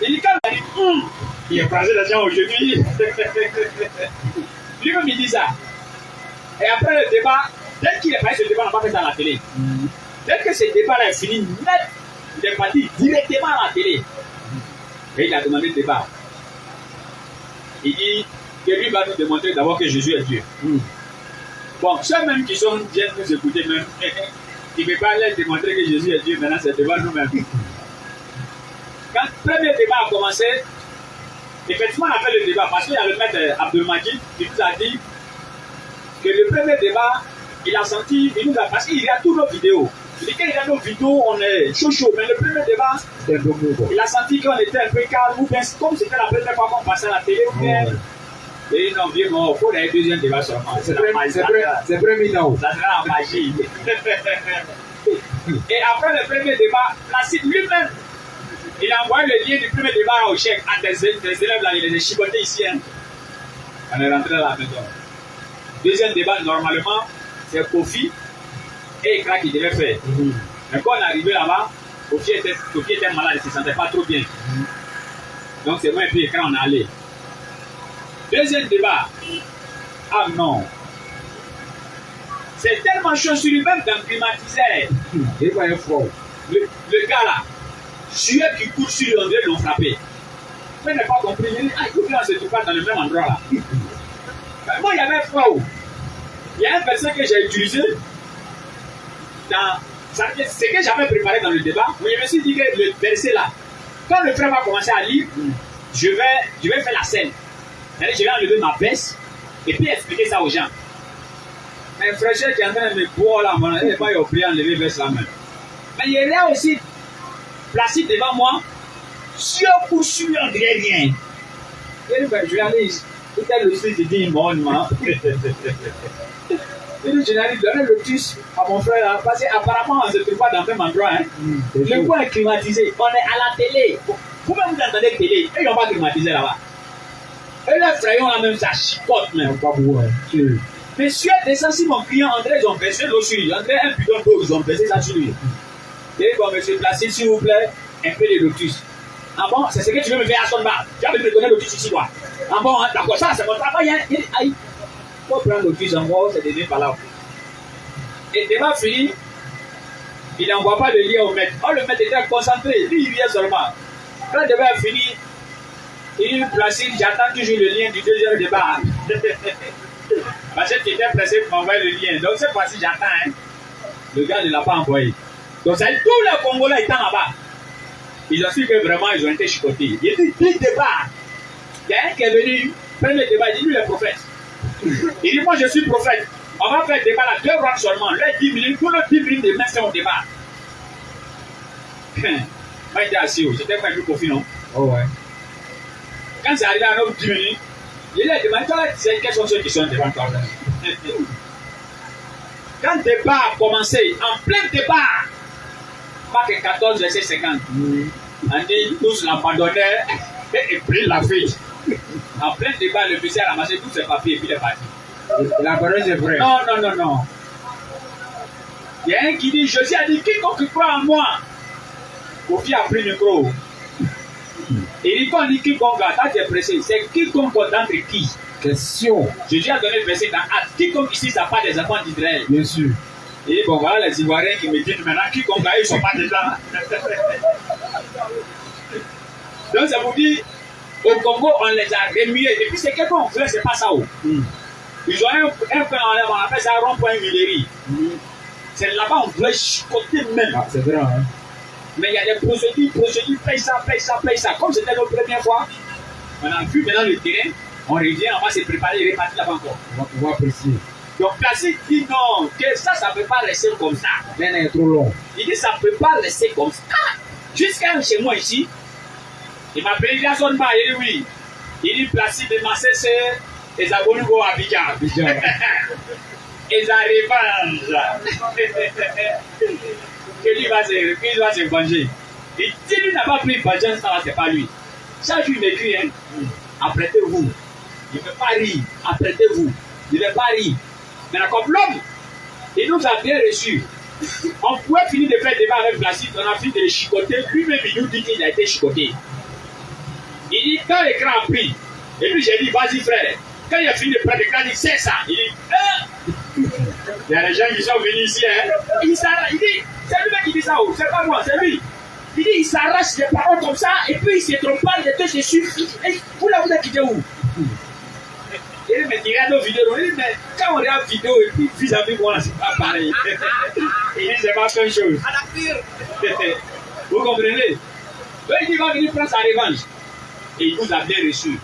Il dit, quand il dit, il est français les gens aujourd'hui. Lui-même, il dit ça. Et après le débat, dès qu'il est parti, ce débat n'a pas fait dans la télé. Dès que ce débat-là est fini, net, il est parti directement à la télé. Et il a demandé le débat. Il dit que lui va nous démontrer d'abord que Jésus est Dieu. Bon, ceux-mêmes qui viennent nous écouter, même, il ne peut pas leur démontrer que Jésus est Dieu, maintenant c'est devant nous-mêmes. Quand le premier débat a commencé, effectivement on a fait le débat parce qu'il y a le maître Abdelmajid qui nous a dit que le premier débat, il a senti, il nous a, parce qu'il y a toutes nos vidéos. Il dit qu'il y a nos vidéos, on est chaud, mais le premier débat, il a senti qu'on était un peu calme, ou bien comme c'était la première fois qu'on passait à la télé, ou bien. Et non, vieux, il faut le deuxième débat seulement. C'est premier temps. Ça sera la magie. Et après le premier débat, Placide lui-même, il a envoyé le lien du premier débat au chèque à des élèves là, il les a chicotés ici. Hein. On est rentré à la maison. Deuxième débat, normalement, c'est Kofi et Ekra qui devaient faire. Mais quand on est arrivé là-bas, Kofi était malade, il ne se sentait pas trop bien. Donc c'est moi et puis Ekra, on est allé. Deuxième débat. Ah non. C'est tellement chaud sur lui-même dans le climatiseur. Le gars là, sueur qui coule sur lui, on dirait l'ont frappé. Mais il n'a pas compris. Il dit, ah, écoute, là, on ne se trouve pas dans le même endroit là. Moi, il y avait froid. Il y a un verset que j'ai utilisé dans ce que j'avais préparé dans le débat. Mais je me suis dit que le verset là, quand le frère va commencer à lire, je vais faire la scène. Je vais enlever ma veste et puis expliquer ça aux gens. Un frère qui est en train de me boire là, il n'est pas obligé d'enlever la veste là même. Mais il est là aussi, placé devant moi, sur pour sur, on dirait rien. Et je vais aller ici. Peut-être le style, il dit monument. Et le journaliste donnait le tus à mon frère là, parce qu'apparemment on ne se trouve pas dans le même endroit. Hein. Le coin est climatisé, on est à la télé. Vous-même vous entendez télé, ils n'ont pas climatisé là-bas. Et le crayon là même, ça chicote même. Monsieur descend si mon client André, ils ont versé l'eau sur lui. André, un bidon d'eau, ils ont versé ça sur lui. Et bon, monsieur Placide, s'il vous plaît, un peu de lotus. Ah bon, c'est ce que tu veux me faire à son bar. Tu vas me donner le lotus ici, quoi. Ah bon, hein, d'accord, ça c'est mon travail. Hein. Aïe, faut prendre le lotus en gros, c'est devenu par là. Et débat fini, il n'envoie pas le lien au maître. Oh, le maître était concentré, lui il vient seulement. Quand le débat est fini, il Placide, j'attends toujours le lien du deuxième débat. Parce que tu étais pressé pour m'envoyer le lien. Donc cette fois-ci, j'attends. Hein. Le gars ne l'a pas envoyé. Donc ça dit, tous les Congolais étant là-bas, ils ont su que vraiment ils ont été chicotés. Il dit, il débat. Il y a un qui est venu, prendre le débat, il dit, lui le prophète. Il dit, moi je suis prophète. On va faire le débat là, 2 rounds seulement. Là, 10 minutes, pour le 10 minutes de mettre au débat. Moi j'étais assis, j'étais pas plus confiant, non? Oh ouais. Quand c'est arrivé à nos 10 minutes, il a demandé, toi, quels sont ceux qui sont devant toi? Quand le débat a commencé, en plein débat, Marc 14, verset 50, on dit, tous l'abandonnaient et pris la fuite. En plein débat, le monsieur a ramassé tous ses papiers et puis il est parti. La parole est vraie. Non, non, non, non. Il y a un qui dit, Jésus a dit, quiconque croit en moi, Kofi a pris le micro. Il dit, quand on dit quiconque, quand tu es pressé, c'est quiconque d'entre qui? Question. Jésus a donné le verset dans Actes. Quiconque ici, ça part des enfants d'Israël. Bien sûr. Et bon, voilà les Ivoiriens qui me disent maintenant, quiconque, ils ne sont pas dedans. Donc, ça vous dit, au Congo, on les a remués. Et puis, c'est quelqu'un qu'on voulait, c'est pas ça. Ils ont un point, on appelle ça rond-point Villery. C'est là-bas, on voulait chicoter même. Ah, c'est vrai, hein. Mais il y a des procédures, paye ça. Comme c'était notre première fois, on a vu maintenant le terrain, on revient, on va se préparer et repartir là-bas encore. On va pouvoir apprécier. Donc Placide dit non, que ça ne peut pas rester comme ça. Mais c'est trop long. Il dit ça ne peut pas rester comme ça. Jusqu'à chez moi ici, il m'a appelé, il a son bar, il dit oui. Il dit Placide de Massesse, les abonnés vont à Abidjan. Et ça revanche. Que lui va se venger. Et si lui n'a pas pris vengeance, ça c'est pas lui. Chaque jour il m'écrit, hein, apprêtez-vous. Il ne veut pas rire, apprêtez-vous. Il ne veut pas rire. Mais comme l'homme, il nous a bien reçus. On pouvait finir de faire débat avec Placide, on a fini de le chicoter. Lui-même, il nous dit qu'il a été chicoté. Il dit, quand l'écran a pris, et puis j'ai dit, vas-y frère, quand il a fini de prendre l'écran, il dit, c'est ça. Il dit, il y a des gens qui sont venus ici, hein. Il dit, c'est lui qui dit ça, oh, c'est pas moi, c'est lui. Il dit, il s'arrache les paroles comme ça, et puis il se trompe pas, les deux se suivent. Vous là, vous êtes quitté où? Il dit, mais tu regardes nos vidéos, il dit, mais quand on regarde vidéo et puis vis-à-vis moi, c'est pas pareil. Il dit, c'est pas la même chose. Vous comprenez? Donc il dit, il va venir prendre sa revanche. Et il nous a bien reçus.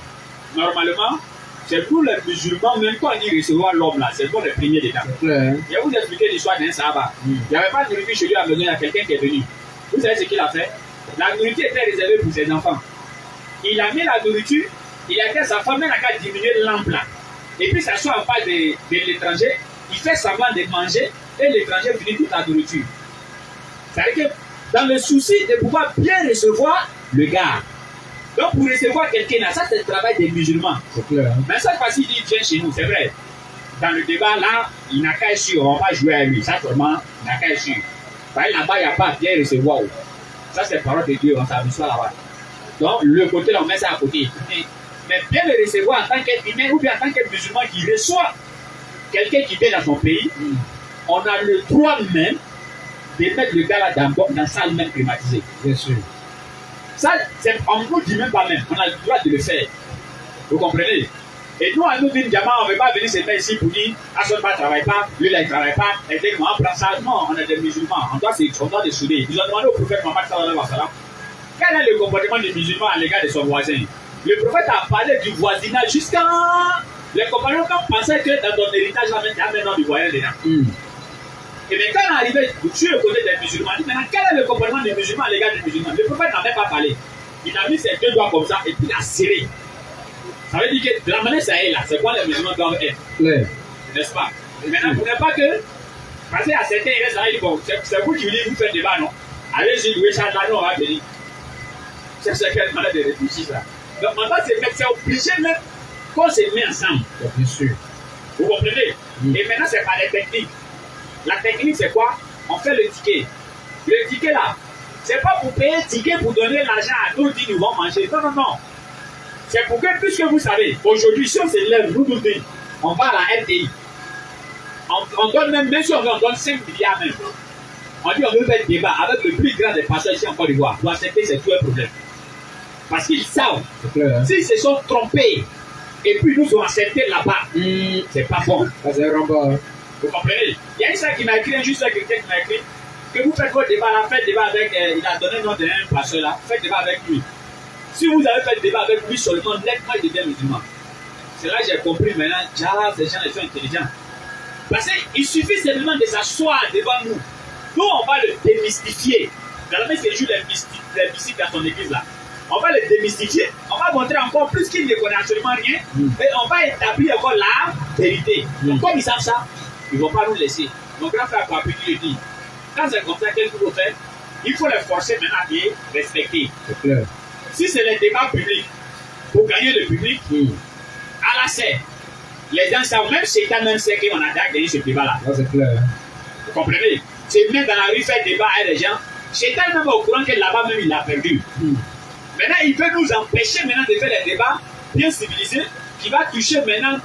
Normalement, c'est pour les musulmans, même quand on dit recevoir l'homme là, c'est pour les premiers dedans. Je vais vous expliquer l'histoire d'un Sahaba. Il n'y avait pas de nourriture chez lui à la maison, il y a quelqu'un qui est venu. Vous savez ce qu'il a fait? La nourriture était réservée pour ses enfants. Il a mis la nourriture, il a dit à sa femme, elle n'a qu'à diminuer l'ample là. Et puis ça soit en face de l'étranger, il fait semblant de manger et l'étranger finit toute la nourriture. C'est-à-dire que dans le souci de pouvoir bien recevoir le gars. Donc pour recevoir quelqu'un là, ça c'est le travail des musulmans. C'est clair. Hein? Mais cette fois-ci, il dit viens chez nous, c'est vrai. Dans le débat là, il n'a qu'à être sûr, on va jouer à lui. Ça seulement, il n'a qu'à être sûr. Là-bas, il n'y a pas bien recevoir. Ça c'est la parole de Dieu, on s'aperçoit là-bas. Donc le côté là, on met ça à côté. Mais bien le recevoir en tant qu'être humain ou bien en tant que musulman qui reçoit quelqu'un qui vient dans son pays, on a le droit même de mettre le gars là dans la salle même climatisée. Bien sûr. Ça, on ne nous dit même pas même. On a le droit de le faire. Vous comprenez? Et nous, à nous dire, diamant, on ne veut pas venir se mettre ici pour dire, Assolba ne travaille pas, lui là il ne travaille pas, et dès qu'on prend ça. Non, on est des musulmans. On doit les souder. Ils ont demandé au prophète Mohammed sallallahu alayhi wa sallam, quel est le comportement des musulmans à l'égard de son voisin? Le prophète a parlé du voisinage jusqu'à. Les compagnons pensaient que dans ton héritage, il y a maintenant du voisin dedans. Et bien, quand on est arrivé sur le côté des musulmans, il dit maintenant, quel est le comportement des musulmans à l'égard des musulmans? Le prophète n'en a pas parlé. Il a mis ses deux doigts comme ça et puis il a serré. Ça veut dire que de la manière ça est là, c'est quoi les musulmans doivent être? N'est-ce pas? Et maintenant, vous n'êtes pas que. Parce qu'il y a certains, il reste là, il dit bon, c'est vous qui voulez vous faire débat, non? Allez-y, louez ça là, non, on va venir. C'est quelle manière de réfléchir ça? Donc maintenant, c'est obligé même qu'on se met ensemble. Bien sûr. Vous comprenez? Et maintenant, c'est pas les techniques. La technique, c'est quoi? On fait le ticket. Le ticket là, c'est pas pour payer le ticket pour donner l'argent à nous dire nous vont manger. Non, non, non. C'est pour que, puisque vous savez, aujourd'hui, si on se lève, nous dit, on va à la RTI. On donne même si on donne 5 milliards même. On dit on veut faire débat avec le plus grand des pasteurs ici en Côte d'Ivoire. Pour accepter, c'est tout un problème. Parce qu'ils savent, s'ils se sont trompés, et puis nous ont accepté là-bas, c'est pas bon. C'est un rembat. Vous comprenez? Il y a une salle qui m'a écrit, juste quelqu'un qui m'a écrit, que vous faites votre débat là, faites débat avec, il a donné le nom d'un pasteur là, faites débat avec lui. Si vous avez fait débat avec lui seulement, nettement il devient musulman. C'est là que j'ai compris maintenant, ces gens sont intelligents. Parce qu'il suffit simplement de s'asseoir devant nous. Nous, on va le démystifier. Dans la même séjour, les mystiques dans son église là. On va le démystifier. On va montrer encore plus qu'il ne connaît absolument rien. Et on va établir encore la vérité. Donc, comme ils savent ça, ils ne vont pas nous laisser. Mon grand frère Papi le dit. Quand c'est comme ça, qu'est-ce qu'il faut faire? Il faut les forcer maintenant à les respecter. C'est clair. Si c'est les débats publics, pour gagner le public, à la scène, les gens savent, même Satan même sait qu'on a déjà gagné ce débat-là. C'est clair. Vous comprenez? C'est même dans la rue faire débat avec les gens. Satan même au courant que là-bas même il a perdu. Maintenant, il veut nous empêcher maintenant de faire des débats bien civilisés qui va toucher maintenant.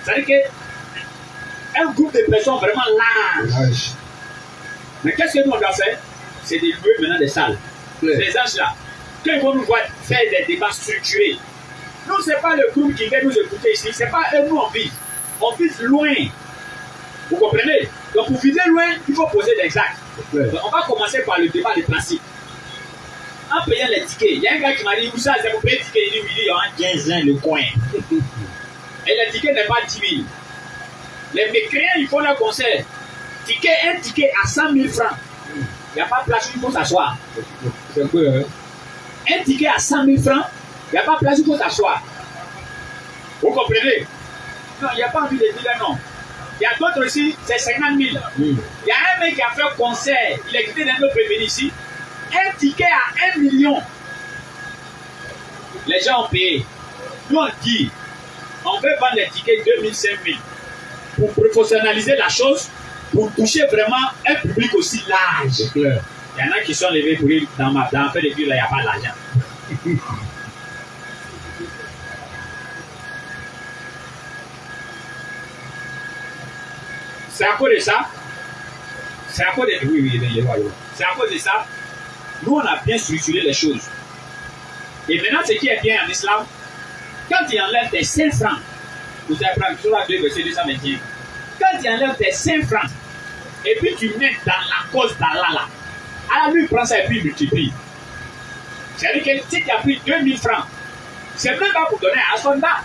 C'est-à-dire qu'un groupe de personnes vraiment large. Mais qu'est-ce que nous on doit faire? C'est de louer maintenant des salles. Ces gens-là, quand ils vont nous voir faire des débats structurés, nous, ce n'est pas le groupe qui vient nous écouter ici, ce n'est pas eux, nous on vise. On vise loin. Vous comprenez? Donc pour viser loin, il faut poser des actes. Donc, on va commencer par le débat des principes. En payant les tickets, il y a un gars qui m'a dit, où ça, c'est pour payer les tickets, il dit, il y a 15 ans le coin. Et le ticket n'est pas 10 000. Les mécréants, ils font leur concert. Un ticket à 100 000 francs. Il n'y a pas de place où il faut s'asseoir. C'est un peu, hein? Un ticket à 100 000 francs, il n'y a pas de place où il faut s'asseoir. Vous comprenez? Non, il n'y a pas envie de dire non. Il y a d'autres aussi, c'est 50 000. Il y a un mec qui a fait un concert, il est quitté d'un autre prévenu ici. Un ticket à 1 million. Les gens ont payé. Nous on dit, on veut vendre les tickets 2 000, 5 000 pour professionnaliser la chose, pour toucher vraiment un public aussi large. C'est clair. Il y en a qui sont levés pour dire, dans fait de dire, là, il n'y a pas d'argent. C'est à cause de ça. C'est à cause de... Oui, c'est à cause de ça. Nous, on a bien structuré les choses. Et maintenant, ce qui est bien en islam, quand tu enlèves tes 5 francs, vous allez prendre Surah 2, verset 221. Quand tu enlèves tes 5 francs, et puis tu mets dans la cause d'Allah là, Allah lui prend ça et puis il multiplie. C'est-à-dire que si tu as pris 2000 francs, c'est même pas pour donner à Sonda,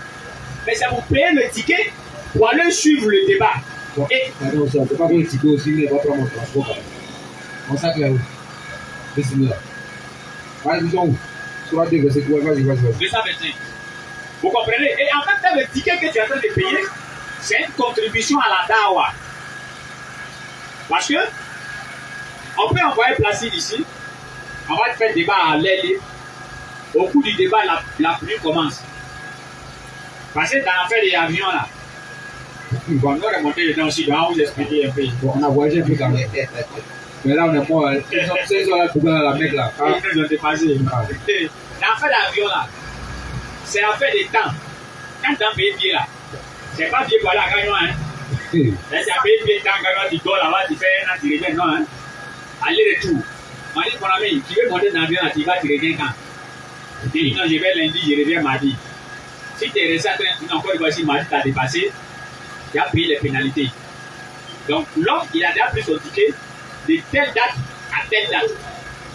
mais c'est pour payer le ticket pour aller suivre le débat. Bon, et non, ça, c'est pas pour le ticket aussi, mais pas prendre mon transport. On sac là où? Bismillah. Allez, disons où? Soit 2, verset 3, vas-y. 225. Vous comprenez? Et en même temps, le ticket que tu es en train de payer, c'est une contribution à la dawa. Parce que, on peut envoyer Placide ici, on va te faire débat à l'air libre. Au cours du débat, la pluie commence. Parce que dans l'affaire des avions là, bon, on va remonter dedans aussi, on va vous expliquer un peu. Bon, on a voyagé plus quand même. Mais là, on est mort. C'est ça là, pour la Mecque là. Ils ont dépassé. L'affaire d'avion là, c'est l'affaire des temps. Quand tu as payé pied là, c'est pas pied pour aller à Gagnon, hein. Là, tu as payé pied dans Gagnon, tu dors là-bas, tu fais un an, tu reviens, non, hein. Aller-retour. On dit, mon ami, tu veux monter dans l'avion là, tu vas, tu reviens quand? Tu dis, non, je vais lundi, je reviens mardi. Si tu es resté à train, encore une fois, si mardi t'a dépassé, tu as payé les pénalités. Donc, l'homme, il a déjà pris son ticket de telle date à telle date.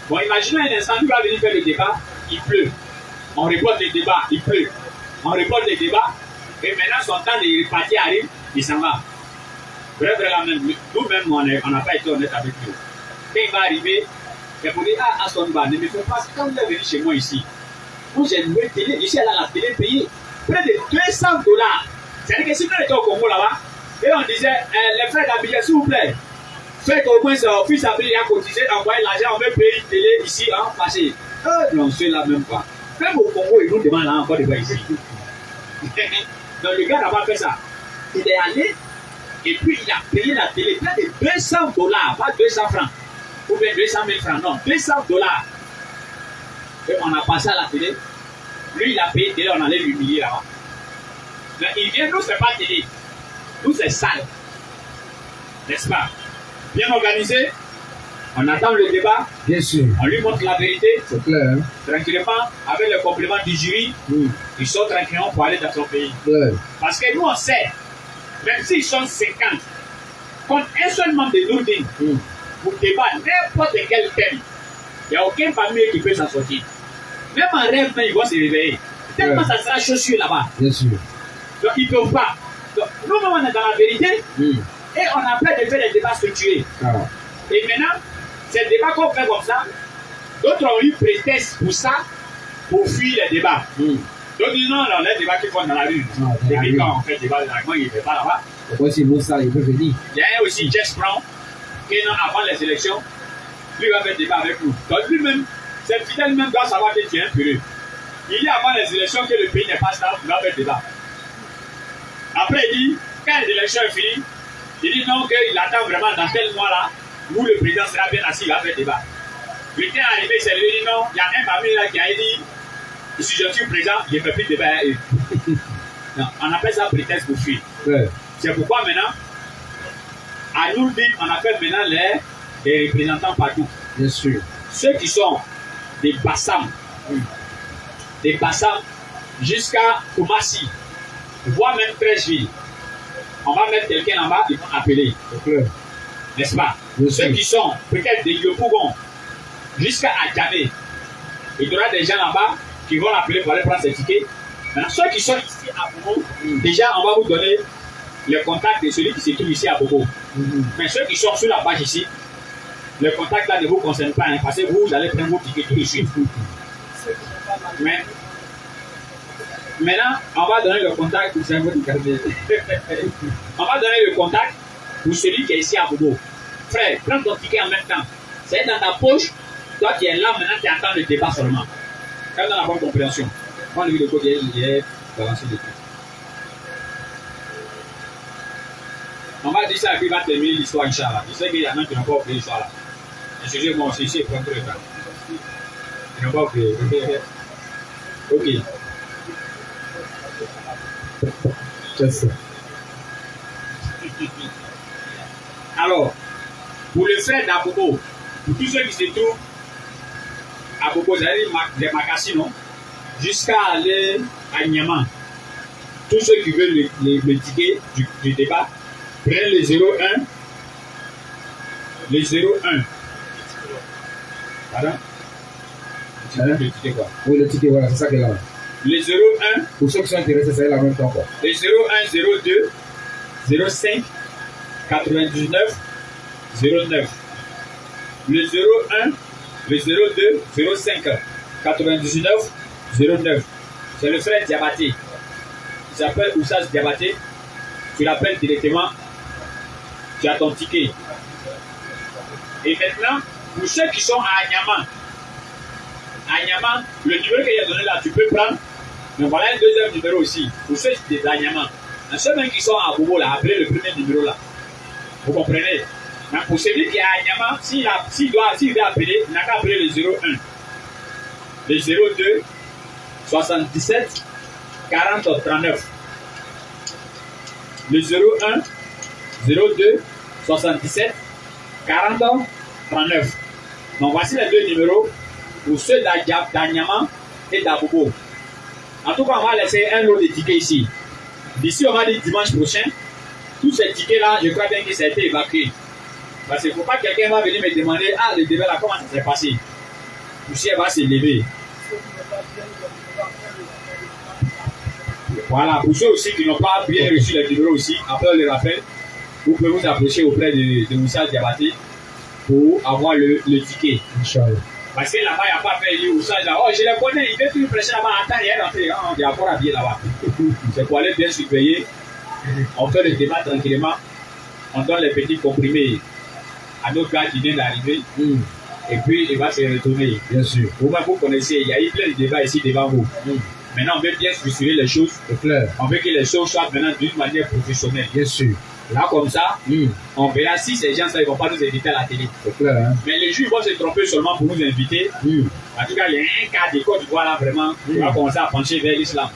Bon, imaginez un instant, il va venir faire le débat, il pleut. On reporte le débat, il pleut. On reporte le débat, et maintenant son temps de repartir arrive, il s'en va. Bref, nous-mêmes, on n'a pas été honnête avec lui. Quand il va arriver, il faut dire, ah, Astonba, ne me fais pas, quand vous êtes venu chez moi ici, moi j'ai loué télé, ici elle a la télé payée, près de $200. C'est-à-dire que si nous étions au Congo là-bas, et on disait, les frères d'habiller, s'il vous plaît, faites au moins son fils Abri a cotisé, envoyé l'argent, on veut payer une télé ici, hein, passé. Non, ceux-là même pas. Même au Congo, ils nous demandent là encore de voir ici. Donc le gars n'a pas fait ça. Il est allé, et puis il a payé la télé près de $200, pas 200 francs. Ou bien 200 000 francs, non, $200. Et on a passé à la télé. Lui, il a payé télé, on allait l'humilier là-bas. Mais il vient, nous, c'est pas télé. Nous, c'est sale. N'est-ce pas? Bien organisé. On attend le débat. Bien sûr. On lui montre la vérité. C'est clair, hein? Tranquillement, avec le complément du jury, ils sont tranquillement pour aller dans son pays. Ouais. Parce que nous, on sait, même s'ils sont 50, contre un seul membre de Nourdine, pour débattre n'importe quel thème, il n'y a aucune famille qui peut s'en sortir. Même en rêve, ils vont se réveiller. Tellement ça sera chaussure là-bas. Bien sûr. Donc, ils ne peuvent pas. Donc, nous-mêmes, on est dans la vérité et on a peur de faire des débats structurés. Ah. Et maintenant, ces débats qu'on fait comme ça, d'autres ont eu prétexte pour ça, pour fuir les débats. D'autres disent non, les débats qu'ils font dans la rue. Et puis quand on fait des débats dans la rue, il ne fait pas là-bas. Pourquoi c'est Moussa, il peut venir? Il y a aussi Jess Brown, qui avant les élections, lui va faire débat avec nous. Donc lui-même, c'est fidèle même doit savoir que tu es un purée. Il dit avant les élections que le pays n'est pas stable, il va faire débat. Après, il dit, quand les élections sont finies, il dit non, qu'il attend vraiment dans tel mois-là, où le président sera bien assis, il va faire débat. Le temps est arrivé, c'est lui, il dit non, il y a un parmi là qui a dit, si je suis président, je ne fais plus de débat à eux. Non, on appelle ça prétexte pour fuir. Ouais. C'est pourquoi maintenant, à nous dire, on appelle maintenant les représentants partout. Bien sûr. Ceux qui sont des Bassam, jusqu'à Koumassi, voire même 13 villes. On va mettre quelqu'un là-bas, ils vont appeler. C'est clair. N'est-ce pas? Bien Ceux sûr. qui sont peut-être des Yopougon, jusqu'à Adjamé. Il y aura des gens là-bas qui vont l'appeler pour aller prendre ses tickets. Maintenant, ceux qui sont ici à Bobo, déjà, on va vous donner le contact de celui qui se trouve ici à Bobo. Mais ceux qui sont sur la page ici, le contact là ne vous concerne pas, hein, parce que vous allez prendre vos tickets tout de suite. Mais maintenant, on va donner le contact pour on va donner le contact pour celui qui est ici à Bobo. Frère, prends ton ticket en même temps. C'est dans ta poche. Toi qui es là maintenant, tu attends le débat seulement. Quand dans la bonne compréhension. Moi, le code, il est balancé le truc. On va dire ça et puis il va terminer l'histoire, Inch'Allah. Je sais qu'il y en a qui n'ont pas oublié l'histoire là. Excusez-moi aussi, ici, prendre le temps. Ils n'ont pas oublié. Ok. C'est ça. Alors, pour le frère d'Abobo, pour tous ceux qui se trouvent à Bobo, c'est-à-dire des Macassino, jusqu'à aller à Niaman, tous ceux qui veulent le ticket du débat, prennent le 01. Le 01. Pardon? Le ticket quoi? Oui, le ticket, voilà, c'est ça qui est là. Le 01. Pour ceux qui sont intéressés, c'est là en même temps quoi. Le 01 02 05 99 09. Le 01, le 02 05 99 09. C'est le frère Diabaté. Il s'appelle Oussas Diabaté. Tu l'appelles directement. Tu as ton ticket. Et maintenant, pour ceux qui sont à Agnaman, le numéro qu'il a donné là, tu peux prendre. Mais voilà un deuxième numéro aussi. Pour ceux qui sont à Agnaman. Ceux même qui sont à Bobo là, appelez le premier numéro là. Vous comprenez? Mais pour celui qui est à Agnaman, s'il veut appeler, il n'a qu'à appeler le 01. Le 02 77 40 39. Le 01 02 77 40 39. Donc voici les deux numéros pour ceux d'Agnaman et d'Abobo. En tout cas, on va laisser un lot de tickets ici. D'ici, on va dire dimanche prochain, tous ces tickets-là, je crois bien que ça a été évacué. Parce qu'il ne faut pas que quelqu'un va venir me demander, ah, le débat là, comment ça s'est passé? Poussière va se lever. Voilà, pour ceux aussi qui n'ont pas bien reçu les numéros aussi, après on les rappelle, vous pouvez vous approcher auprès de Moussa Diabaté pour avoir le ticket. Inch'Allah. Parce que là-bas, il n'y a pas fait Moussa là. Oh, je les connais, il fait tout prêcher là-bas. Attends, il est rentré. Il y a encore à bien là-bas. C'est pour aller bien surveiller. On fait le débat tranquillement. On donne les petits comprimés à notre gars qui vient d'arriver. Et puis, il va se retourner. Bien sûr. Vous-même, vous connaissez, il y a eu plein de débats ici devant vous. Maintenant, on veut bien structurer les choses. C'est clair. On veut que les choses soient maintenant d'une manière professionnelle. Bien sûr. Là, comme ça, on verra si ces gens-là ne vont pas nous inviter à la télé. C'est clair, hein? Mais les juges vont se tromper seulement pour nous inviter. En tout cas, il y a un cas de Côte d'Ivoire là, vraiment, qui va commencer à pencher vers l'islam.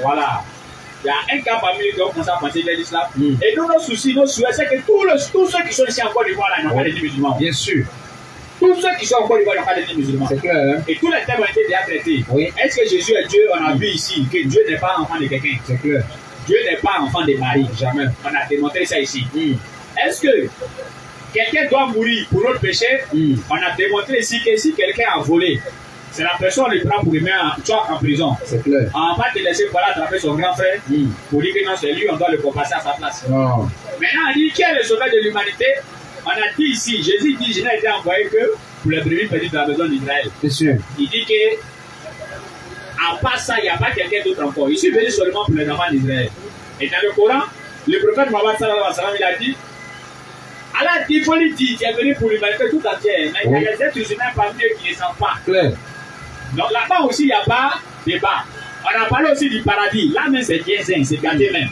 Voilà. Il y a un cas parmi eux qui va commencer à pencher vers l'islam. Et nous, nos soucis, nos souhaits, c'est que tous ceux qui sont ici en Côte d'Ivoire là, n'ont pas de musulmans. Bien sûr. Tous ceux qui sont en Côte d'Ivoire n'ont pas de musulmans. C'est clair, hein? Et tous les thèmes ont été déjà traités. Oui. Est-ce que Jésus est Dieu? On a vu ici que Dieu n'est pas enfant de quelqu'un. C'est clair. Dieu n'est pas enfant de Marie. Jamais. On a démontré ça ici. Est-ce que quelqu'un doit mourir pour notre péché? On a démontré ici que si quelqu'un a volé, c'est la personne qui le prend pour le mettre en prison. C'est clair. On va pas te laisser voilà attraper son grand frère pour dire que non, c'est lui, on doit le compasser à sa place. Non. Maintenant, on dit qui est le sauveur de l'humanité? On a dit ici, Jésus dit, je n'ai été envoyé que pour les brebis perdues de la maison d'Israël. Bien sûr. Il dit que, à part ça, il n'y a pas quelqu'un d'autre encore. Il suis venu seulement pour les enfants d'Israël. Et dans le Coran, le prophète Mohammed sallallahu alayhi wa sallam, il a dit, Allah dit, il faut lui dire, tu es venu pour l'humanité tout entière. Mais il y a des êtres humains parmi eux qui ne savent pas. Clair. Donc là-bas aussi, il n'y a pas de débat. On a parlé aussi du paradis. Là même, c'est bien zen, c'est gâté même.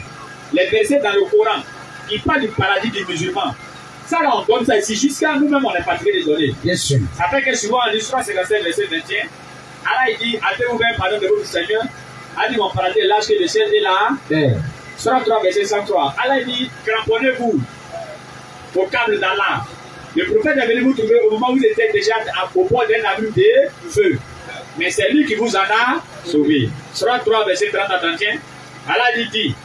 Les versets dans le Coran qui parlent du paradis des musulmans. Ça, là, on donne ça ici. Jusqu'à nous-mêmes, on est fatigué des données. Bien sûr. Ça fait que souvent, en histoire, c'est verset 21. Allah, il dit, hâtez-vous bien pardon de votre Seigneur. Allah dit, mon paradis est large que le ciel est là. Surah 3, verset 103. Allah dit, cramponnez-vous au câble d'Allah. Le prophète est venu vous trouver au moment où vous étiez déjà au bord d'un abîme de feu. Mais c'est lui qui vous en a sauvé. Surah 3, verset 30 à 31. Allah dit,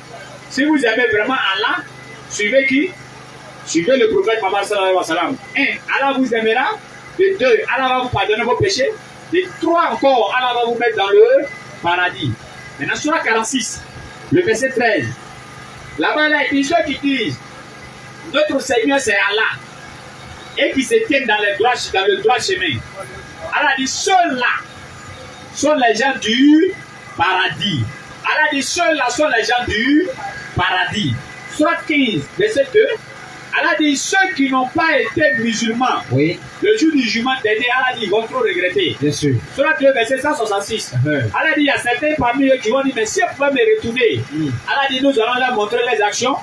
si vous aimez vraiment Allah, suivez qui? Suivez le prophète Mohammed sallallahu alayhi wa sallam. 1. Allah vous aimera. De 2. Allah va vous pardonner vos péchés. De 3 encore, Allah va vous mettre dans le paradis. Maintenant, surah 46, le verset 13. Là-bas, là, il y a ceux qui disent, notre Seigneur c'est Allah. Et qui se tiennent dans le droit chemin. Allah dit, ceux-là sont les gens du paradis. Allah dit, ceux-là sont les gens du paradis. Surah 15, verset 2. Allah dit, ceux qui n'ont pas été musulmans, oui, le jour du jugement dernier, Allah dit, ils vont trop regretter. Bien sûr. Surah 2, verset 166. Allah dit, il y a certains parmi eux qui vont dire, mais si vous pouvez me retourner, Allah dit, nous allons leur montrer les actions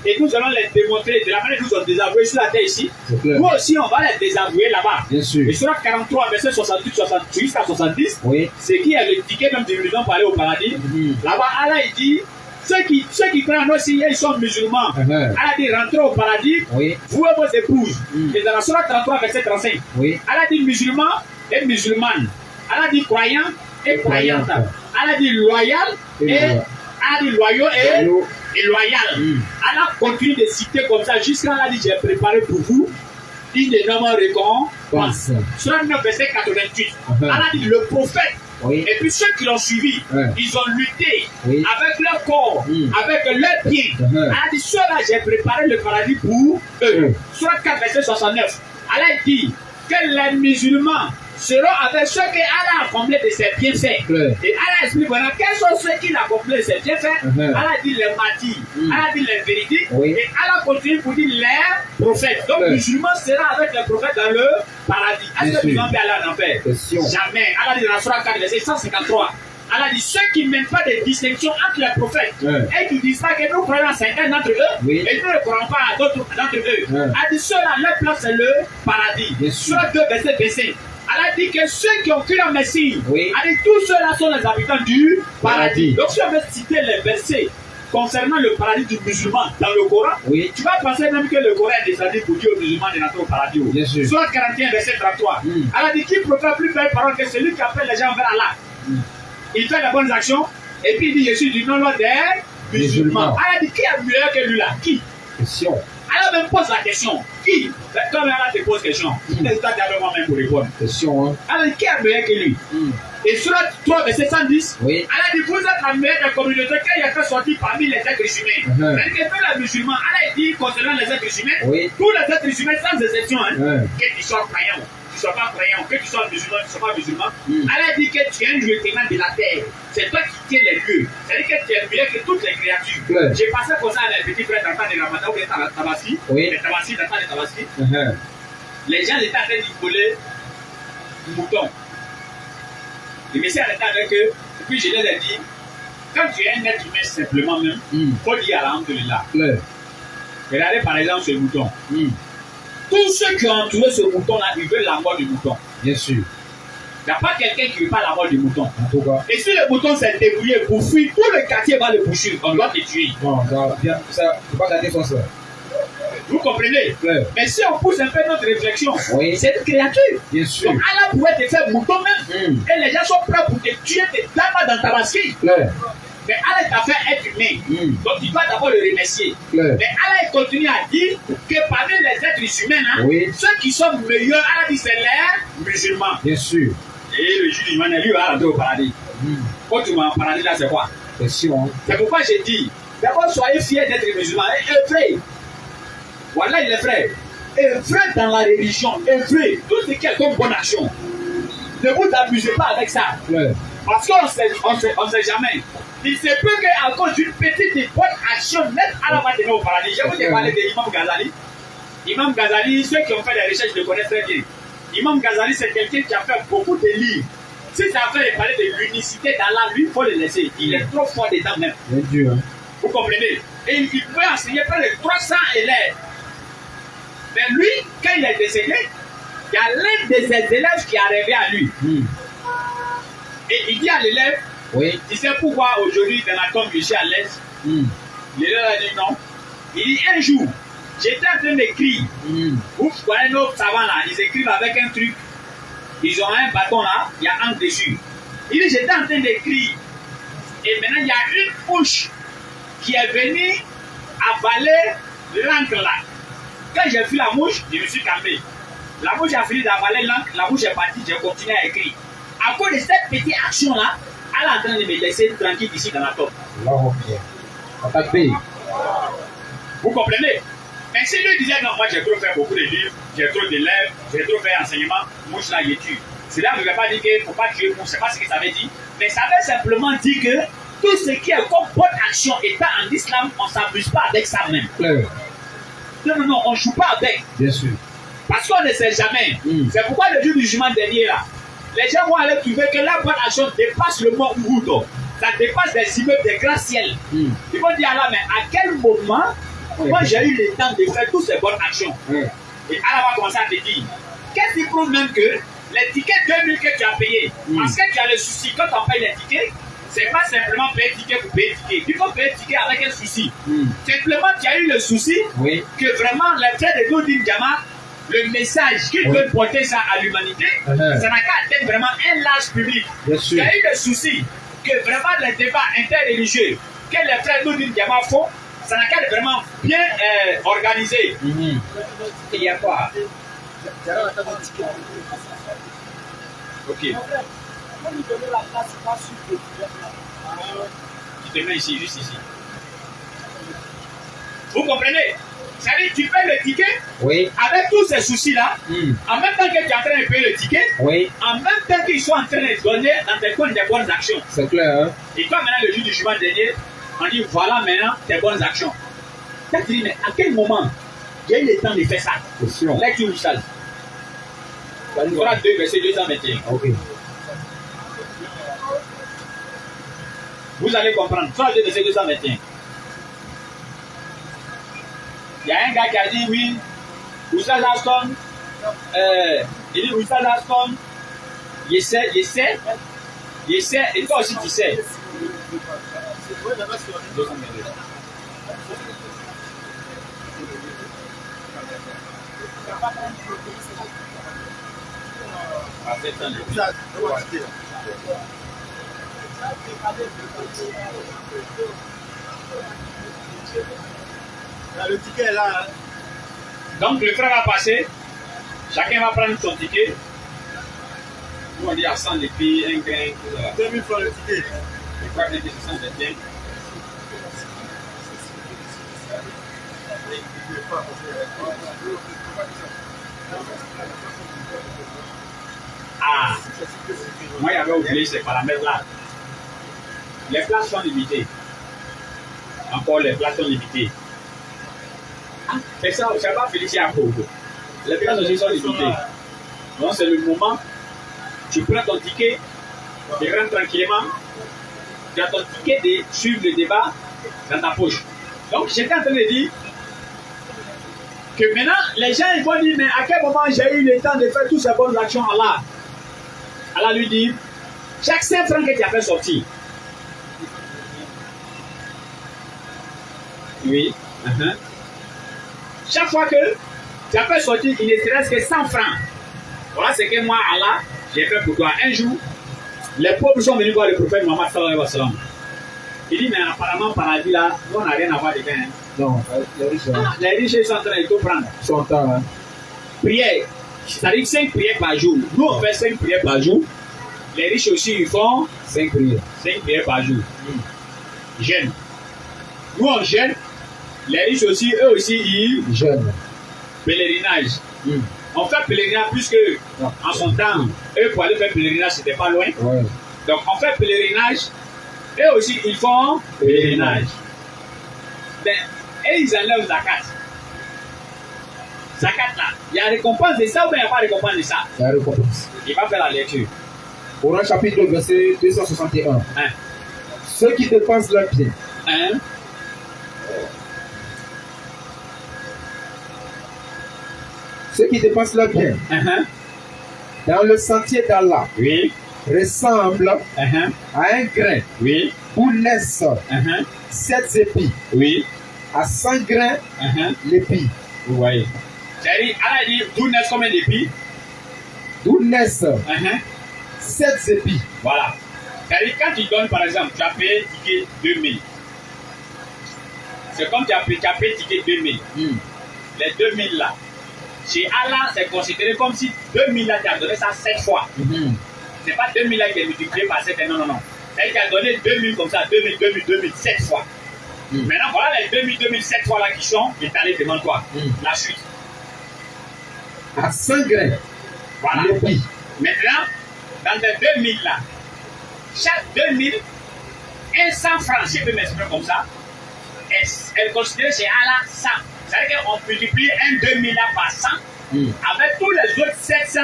et nous allons les démontrer de la manière dont nous sommes désavoués sur la terre ici. Nous aussi, on va les désavouer là-bas. Bien sûr. Et Surah 43, verset 68, 68 jusqu'à 70, oui, c'est qui est le ticket même du musulman pour aller au paradis. Là-bas, Allah il dit, ceux qui croient en aussi, ils sont musulmans. Elle a dit rentrez au paradis, Oui. vous et vos épouses. Et dans la Sourate 33, verset 35, Oui. elle a dit musulmans et musulmanes. Elle a dit croyants et croyantes. Elle a dit loyal et elle a dit loyaux et loyal. Elle a continué de citer comme ça jusqu'à elle a dit j'ai préparé pour vous une énorme récompense. Sourate 9, verset 88. Elle a dit le prophète. Oui. Et puis ceux qui l'ont suivi, ils ont lutté avec leur corps, avec leurs pieds. Elle a dit, ceux-là, j'ai préparé le paradis pour eux. Sourate 4, verset 69. Elle a dit que les musulmans seront avec ceux qu'Allah a comblé de ses bienfaits. Et Allah explique maintenant quels sont ceux qui l'ont comblé de ses bienfaits. Allah dit les martyrs, Allah dit les véridiques. Et Allah continue pour dire les prophètes. Donc les musulmans seront avec les prophètes dans le paradis. Est-ce que les musulmans peuvent aller en enfer? Jamais. Allah dit dans la Sourate 4, verset 153. Allah dit ceux qui ne mènent pas de distinction entre les prophètes et qui disent pas que nous croyons à certains d'entre eux et nous ne croyons pas à d'autres d'entre eux. Allah dit ceux-là, leur place c'est le paradis. Sourate 2, verset 25. Elle a dit que ceux qui ont cru en Messie, elle a dit tous ceux-là sont les habitants du paradis. Donc si on veut citer les versets concernant le paradis du musulman dans le Coran, tu vas penser même que le Coran est descendu pour dire aux musulmans de rentrer au paradis. Sourate 41, verset 33. Elle a dit qui proclame plus belle parole que celui qui appelle les gens vers Allah. Il fait les bonnes actions et puis il dit je suis du nom des musulmans. Elle a dit qui est meilleur que lui là? Qui? Question. Elle même pose la question. Qui? Comme elle te pose question, tu n'hésites pas avec moi-même pour répondre. Question, hein. Elle a dit qui est meilleur que lui? Et sur la 3, verset 110, elle a dit vous êtes la meilleure des communautés qui a fait sortir parmi les êtres humains. C'est-à-dire que tous les musulmans, elle a dit concernant les êtres humains, tous les êtres humains sans exception, que tu sois croyant, que tu sois pas croyant, que tu sois musulman, que tu sois pas musulman, elle a dit que tu es un lieutenant de la terre. C'est toi qui tiens les lieux. C'est-à-dire que tu es meilleur que toutes les créatures. J'ai passé comme ça à mes petits frères d'enfants de Ramadan ou de Tabaski, les Tabaski, d'enfants de Tabaski. Les gens étaient en train d'y coller du mouton. Le messieurs arrêtait avec eux, et puis je leur ai dit, quand tu es un être humain simplement même, il faut dire alhamdulillah. Regardez par exemple ce mouton. Tous ceux qui ont entouré ce mouton-là, ils veulent la mort du mouton. Bien sûr. Il n'y a pas quelqu'un qui ne veut pas la mort du mouton. En tout cas. Et si le mouton s'est débrouillé pour fuir, tout le quartier va le poursuivre. On doit te tuer. Non, ça ne peut pas garder son sort. Vous comprenez? Mais si on pousse un peu notre réflexion, c'est une créature. Bien sûr. Donc Allah pourrait te faire mouton même. Et les gens sont prêts pour te tuer, te dammer dans ta basquille. Mais Allah t'a fait être humain. Donc tu dois d'abord le remercier. Mais Allah continue à dire que parmi les êtres humains, ceux qui sont meilleurs, Allah dit c'est les musulmans. Bien sûr. Et le juge lui va rentrer au paradis. Quand tu m'as paradis là, c'est quoi? C'est pourquoi j'ai dit, d'abord soyez fiers d'être musulmans. Et frère, voilà il est frère. Et frère dans la religion, et frère, tout ce qui est comme bonne action. Ne vous amusez pas avec ça. Parce qu'on ne sait jamais. Il se peut qu'à cause d'une petite bonne action, net à la matinée au paradis. Je vous ai parlé de l'imam Ghazali. Imam Ghazali, ceux qui ont fait des recherches le connaissent très bien. Imam Ghazali, c'est quelqu'un qui a fait beaucoup de livres. Si ça a fait parler de l'unicité d'Allah, lui, il faut le laisser. Il est trop fort dedans même. Vous comprenez? Et il peut enseigner près de 300 élèves. Mais lui, quand il est décédé, il y a l'un de ses élèves qui est arrivé à lui. Et il dit à l'élève, tu sais pourquoi aujourd'hui dans la tombe je suis à l'aise? L'élève a dit non. Il dit un jour, j'étais en train d'écrire. Vous voyez nos savants là, ils écrivent avec un truc. Ils ont un bâton là, il y a un dessus. Il dit j'étais en train d'écrire. Et maintenant il y a une mouche qui est venue avaler l'encre là. Quand j'ai vu la mouche, je me suis calmé. La mouche a fini d'avaler l'encre, la mouche est partie, j'ai continué à écrire. À cause de cette petite action là, elle est en train de me laisser tranquille ici dans la tombe. Vous comprenez? Mais si lui disait non, moi j'ai trop fait beaucoup de livres, j'ai trop d'élèves, j'ai trop fait enseignement, mouche là il tue. Cela ne veut pas dire qu'il ne faut pas tuer mouche, c'est pas ce que ça veut dire. Mais ça veut simplement dire que tout ce qui est comme bonne action étant en islam, on ne s'amuse pas avec ça même. Non, on ne joue pas avec. Bien sûr. Parce qu'on ne sait jamais. C'est pourquoi le jour du jugement dernier là, les gens vont aller trouver que la bonne action dépasse le mont Uhud. Ça dépasse des immeubles des grands ciels. Ils vont dire alors, mais à quel moment moi j'ai eu le temps de faire toutes ces bonnes actions? Et Allah va commencer à te dire, qu'est-ce qui prouve même que les tickets 2000 que tu as payés, parce que tu as le souci, quand on paye les tickets, c'est pas simplement payer ticket pour payer ticket. Il faut payer ticket avec un souci. Simplement, tu as eu le souci que vraiment les frères de Doudine Diama, le message qu'ils veulent porter ça à l'humanité, ça n'a qu'à atteindre vraiment un large public. Tu as eu le souci que vraiment les débats interreligieux que les frères Doudine Diama font, ça n'a qu'à être vraiment bien organisé. Et il y a quoi? Ok. Tu te mets ici, juste ici. Vous comprenez? C'est-à-dire tu payes le ticket avec tous ces soucis-là, en même temps que tu es en train de payer le ticket, en même temps qu'ils sont en train de donner dans tes comptes des bonnes actions. C'est clair, hein? Et toi maintenant, le jour du jugement dernier, on dit voilà maintenant tes bonnes actions. Tu te dis, mais à quel moment j'ai eu le temps de faire ça? C'est sûr. Lecture du sale. Il y aura 2 versets 221. Ok. Vous allez comprendre. Soit 2 versets 221. Il y a un gars qui a dit oui, Oussa Laston, il dit Oussa Laston, il sait, et toi aussi tu sais. Le ticket est là. Hein. Donc le frère va passer, chacun va prendre son ticket. Nous on dit à 100 épis, un grain. 2000 francs le ticket. Je crois que c'est 121. Ah, moi j'avais oublié ces paramètres-là. Les places sont limitées. Encore les places sont limitées. C'est ça, c'est pas Félicien à Congo. Les places aussi sont limitées. Donc c'est le moment, tu prends ton ticket, tu rentres tranquillement, tu as ton ticket de suivre le débat dans ta poche. Donc j'étais en train de dire que maintenant les gens ils vont dire mais à quel moment j'ai eu le temps de faire toutes ces bonnes actions à Allah? Allah lui dit, chaque 5 francs que tu as fait sortir. Oui. Chaque fois que tu as fait sortir, il ne te reste que 100 francs. Voilà ce que moi, Allah, j'ai fait pour toi. Un jour, les pauvres sont venus voir le prophète Mohammed sallallahu alayhi wa sallam. Il dit, mais apparemment, paradis là, nous on n'a rien à voir dedans. Hein. Non, les riches. Les riches sont en train de tout prendre. Ils sont en temps, hein. Prière. C'est-à-dire 5 prières par jour. Nous, on fait 5 prières par jour. Les riches aussi, ils font 5 prières. 5 prières par jour. Jeûne. Nous, on jeûne. Les riches aussi, eux aussi, ils jeûnent. Pèlerinage. On fait pèlerinage puisque en son temps, eux pour aller faire pèlerinage, c'était pas loin. Donc on fait pèlerinage. Eux aussi, ils font pèlerinage. Mais, et ils enlèvent zakat. Zakat là, il y a récompense de ça ou bien il n'y a pas récompense de ça? Il y a récompense. Il va faire la lecture. Coran chapitre 2, verset 261. Ceux qui dépensent leur bien. Ceux qui dépensent leur bien dans le sentier d'Allah ressemblent à un grain où naissent 7 épis à 100 grains l'épi. Vous voyez. C'est-à-dire, Allah dit d'où naissent combien d'épis? D'où naissent 7 épis. Voilà. C'est-à-dire, quand tu donnes par exemple, tu as payé ticket 2000. C'est comme tu as payé ticket 2000. Les 2000 là. Chez Allah, c'est considéré comme si 2000 là, tu as donné ça 7 fois. C'est pas 2000 là qui est multiplié par 7. Non, non, non. C'est-à-dire que tu as donné 2000 comme ça, 2000, 2000, 2000, 7 fois. Maintenant, voilà les 2000, 2000, 7 fois là qui sont étalés devant toi. La suite. À 100 grains. Voilà. Maintenant, dans les 2000 là, chaque 2000, 100 francs, si je peux m'exprimer comme ça, est considérée chez Allah 100. C'est-à-dire qu'on multiplie un 2000 là par 100, avec tous les autres 700,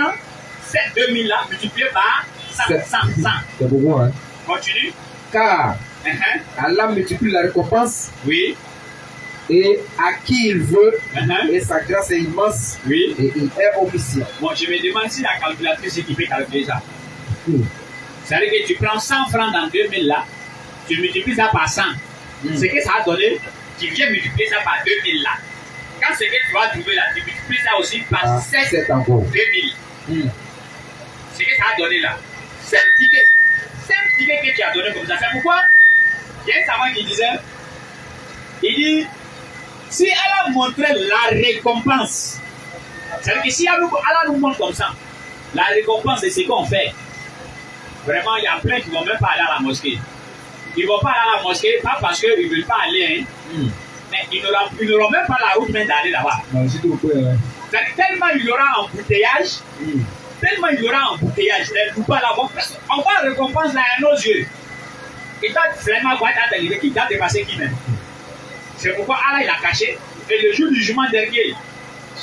cette 2000 là multiplié par 100, 100, 100. C'est beaucoup, hein? Continue. Car Allah multiplie la récompense. Et à qui il veut, et sa grâce est immense, et il est omniscient. Bon, je me demande si la calculatrice qui peut calculer ça. C'est-à-dire que tu prends 100 francs dans 2000 là, tu multiplies ça par 100. Ce que ça a donné, tu viens multiplier ça par 2000 là. Quand ce que tu vas trouver là, tu multiplies ça aussi par 7 2000. Ce que ça a donné là, c'est un ticket. C'est un ticket que tu as donné comme ça. C'est pourquoi il y a un savant qui disait, il dit, si Allah montrait la récompense, c'est-à-dire que si Allah nous montre comme ça, la récompense de ce qu'on fait, vraiment il y a plein qui ne vont même pas aller à la mosquée. Ils ne vont pas aller à la mosquée, pas parce qu'ils ne veulent pas aller, hein, mais ils n'auront même pas la route même d'aller là-bas. Tellement il y aura embouteillage, tellement il y aura embouteillage, on va récompense là à nos yeux. Il doit vraiment voir qui doit dépasser qui même. C'est pourquoi Allah il a caché, et le jour du jugement dernier,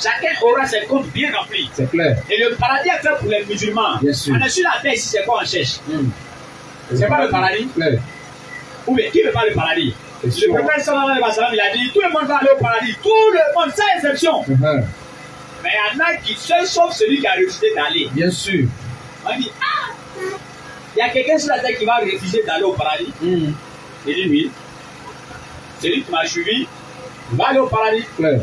chacun aura ses comptes bien remplis. C'est clair. Et le paradis est fait pour les musulmans. Bien sûr. On est sur la terre ici, c'est quoi on cherche? C'est pas le paradis? Clair. Ou bien qui ne veut pas le paradis? Le prophète sallallahu alayhi wa sallam, il a dit tout le monde va aller au paradis, tout le monde, sans exception. Mais il y en a qui, seul sauf celui qui a refusé d'aller. Bien sûr. On dit, il y a quelqu'un sur la terre qui va refuser d'aller au paradis. Il dit oui. Celui qui m'a suivi va aller au paradis. Clair.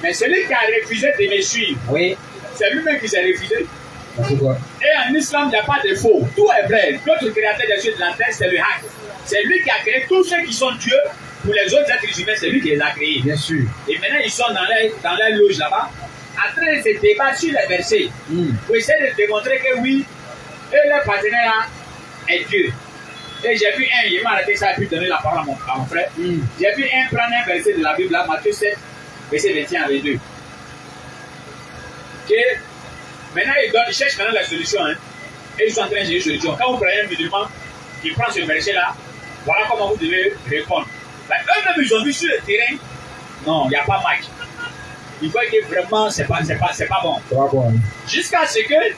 Mais celui qui a refusé de me suivre, oui, c'est lui-même qui s'est refusé. Pourquoi? Et en islam, il n'y a pas de faux. Tout est vrai. Notre créateur des cieux et de la terre, c'est le Hak. C'est lui qui a créé tous ceux qui sont Dieu. Pour les autres êtres humains, c'est lui qui les a créés. Bien sûr. Et maintenant, ils sont dans leur loge là-bas, en train de se débattre sur les versets. Pour essayer de démontrer que oui, et leur partenaire est Dieu. Et j'ai vu il m'a arrêté ça et puis donner la parole à mon frère. J'ai vu prendre un verset de la Bible, là, Matthieu 7, verset 21 à 22. Que maintenant, ils cherchent maintenant la solution. Hein. Et ils sont en train de chercher une solution. Quand vous prenez un musulman qui prend ce verset-là, voilà comment vous devez répondre. Eux-mêmes, ils ont vu sur le terrain, non, il n'y a pas match. Il faut que vraiment, c'est pas bon. C'est pas bon. Jusqu'à ce que,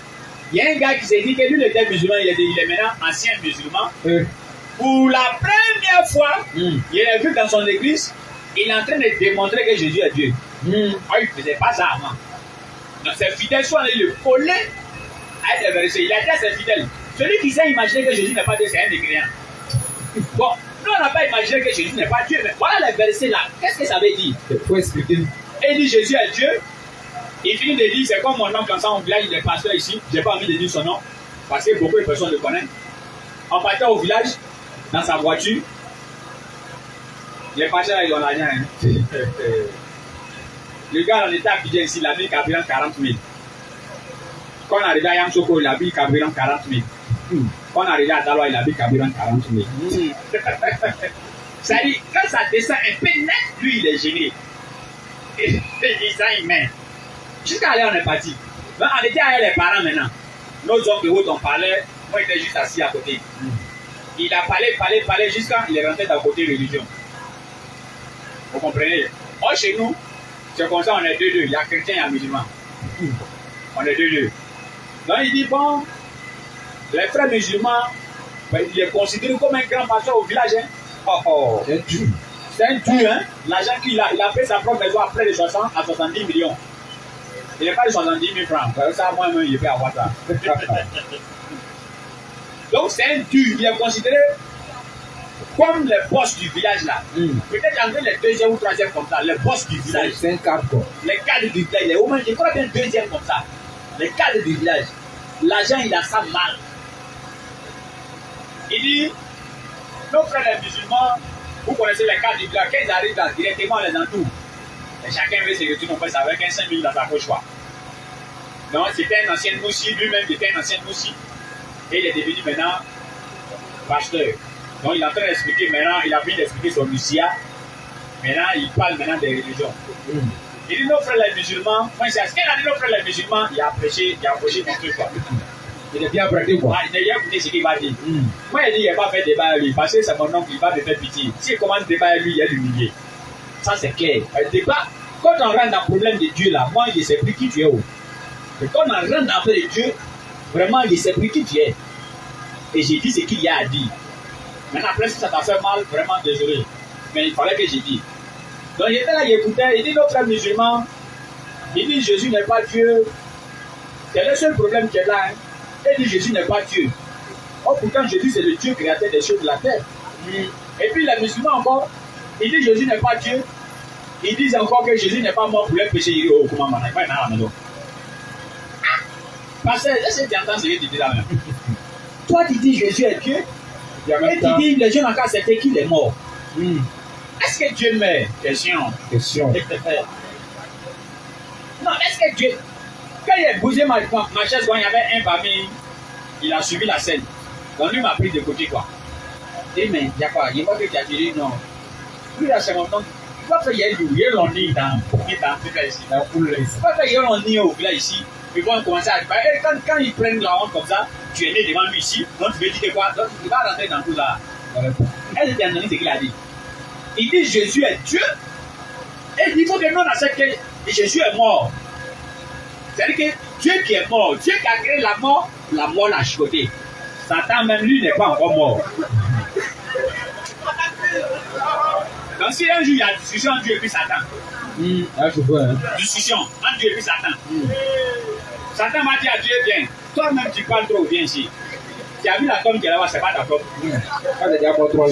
il y a un gars qui s'est dit que lui, il était musulman, il est maintenant ancien musulman. Pour la première fois, il a vu dans son église, il est en train de démontrer que Jésus est Dieu. Il ne faisait pas ça avant. Donc ses fidèles sont allés le coller à des versets. Il a dit à ses fidèles, celui qui s'est imaginé que Jésus n'est pas Dieu, c'est un mécréant. Bon, nous on n'a pas imaginé que Jésus n'est pas Dieu, mais voilà les versets là. Qu'est-ce que ça veut dire? Il faut expliquer. Et il dit Jésus est Dieu. Il finit de dire, c'est comme mon oncle, comme ça, on village, il est pasteur ici. Je n'ai pas envie de dire son nom, parce que beaucoup de personnes le connaissent. On partait au village, dans sa voiture. Les pasteurs, ils ont l'argent. Hein. Le gars, on était à Abidjan ici, il a mis carburant 40 000. Quand on arrivait à Yamsoko, il a mis carburant 40 000. Quand on arrivait à Daloa, il a mis carburant 40 000. Ça dit, quand ça descend un peu net, lui, il est gêné. Et ça, il met. Jusqu'à là, on est parti. Donc, on était avec les parents maintenant. Nos oncles et autres, on parlait. Moi, j'étais juste assis à côté. Il a parlé jusqu'à il est rentré dans le côté religion. Vous comprenez? Moi, chez nous, c'est comme ça, on est deux. Il y a chrétien et musulman. On est deux. Donc, il dit, bon, les frères musulmans, ben, il est considéré comme un grand pasteur au village. Hein? C'est un dieu, hein? L'argent qu'il a, il a fait sa propre maison à près de 60 à 70 millions. Il n'est pas de 70 000 francs. Ça, moi-même, il peut avoir ça. Donc, c'est un dieu. Il est considéré comme le boss du village là. Peut-être en fait le deuxième ou troisième comme ça. Le boss du village. C'est un cadre quoi. Les cadres du village. Les hommes, je crois bien deuxième comme ça. Les cadres du village. L'argent, il a ça mal. Il dit, nos frères les musulmans, vous connaissez les cadres du village. Quand ils arrivent là, directement, les entours. Et chacun veut se retourner en face avec un 5 000 dans sa poche. Donc, c'était un ancien moussi. Lui-même, était un ancien moussi. Et il est devenu maintenant pasteur. Donc il est en train d'expliquer maintenant, il a fini d'expliquer son Lucia. Maintenant, il parle maintenant des religions. Il dit nos frères les musulmans, moi c'est ce qu'il a dit nos frères les musulmans, il a prêché mon truc quoi. Il est bien prêté quoi. Il n'a bien écouté ce qu'il va dire. Moi il dit il n'a pas fait débat à lui, parce que c'est mon oncle, il va me faire pitié. S'il commence débat à lui, il y a du millier. Ça c'est clair. Le débat, quand on rentre dans le problème de Dieu là, moi je sais plus qui tu es. Et quand on rentre dans le problème de Dieu, vraiment je sais plus qui tu es. Et j'ai dit ce qu'il y a à dire. Maintenant, après, si ça t'a fait mal, vraiment désolé. Mais il fallait que j'ai dit. Donc, j'étais là, il écoutait, il dit notre frère musulman, il dit Jésus n'est pas Dieu. C'est le seul problème qu'il y a là. Hein. Il dit Jésus n'est pas Dieu. Oh, pourtant, Jésus, c'est le Dieu créateur des choses de la terre. Et puis les musulmans encore, ils disent Jésus n'est pas Dieu. Ils disent encore que Jésus n'est pas mort pour les péchés. Ils disent, oh, comment on a pas la maison. Parce que, est-ce que tu entends ce que tu dis là même? Toi, tu dis Jésus est Dieu. Et tu dis, les gens n'ont qu'à accepter qu'il est mort. Est-ce que Dieu meurt? Question. Non, est-ce que Dieu. Quand il a bougé ma chaise, il y avait un parmi, il a suivi la scène. Donc lui m'a pris de côté quoi. Et mais il y a quoi? Il voit que tu as dit non. Lui là c'est mon temps. Il va faire il l'on dit dans ici. Il va faire il l'on dit au village ici. Ils vont commencer à parler. Quand ils prennent la honte comme ça, tu es né devant lui ici. Donc tu veux dire quoi? Donc il va rentrer dans tout là. Est-ce que tu as entendu ce qu'il a dit? Il dit Jésus est Dieu. Et il faut que nous on accepte que Jésus est mort. C'est-à-dire que Dieu qui est mort, Dieu qui a créé la mort l'a chicoté. Satan même lui n'est pas encore mort. Donc si un jour il y a discussion entre Dieu et puis Satan. Discussion entre Dieu et puis Satan. Satan m'a dit à Dieu, viens. Toi-même tu parles trop, viens ici. Tu as vu la tombe qui est là-bas, c'est pas ta tombe.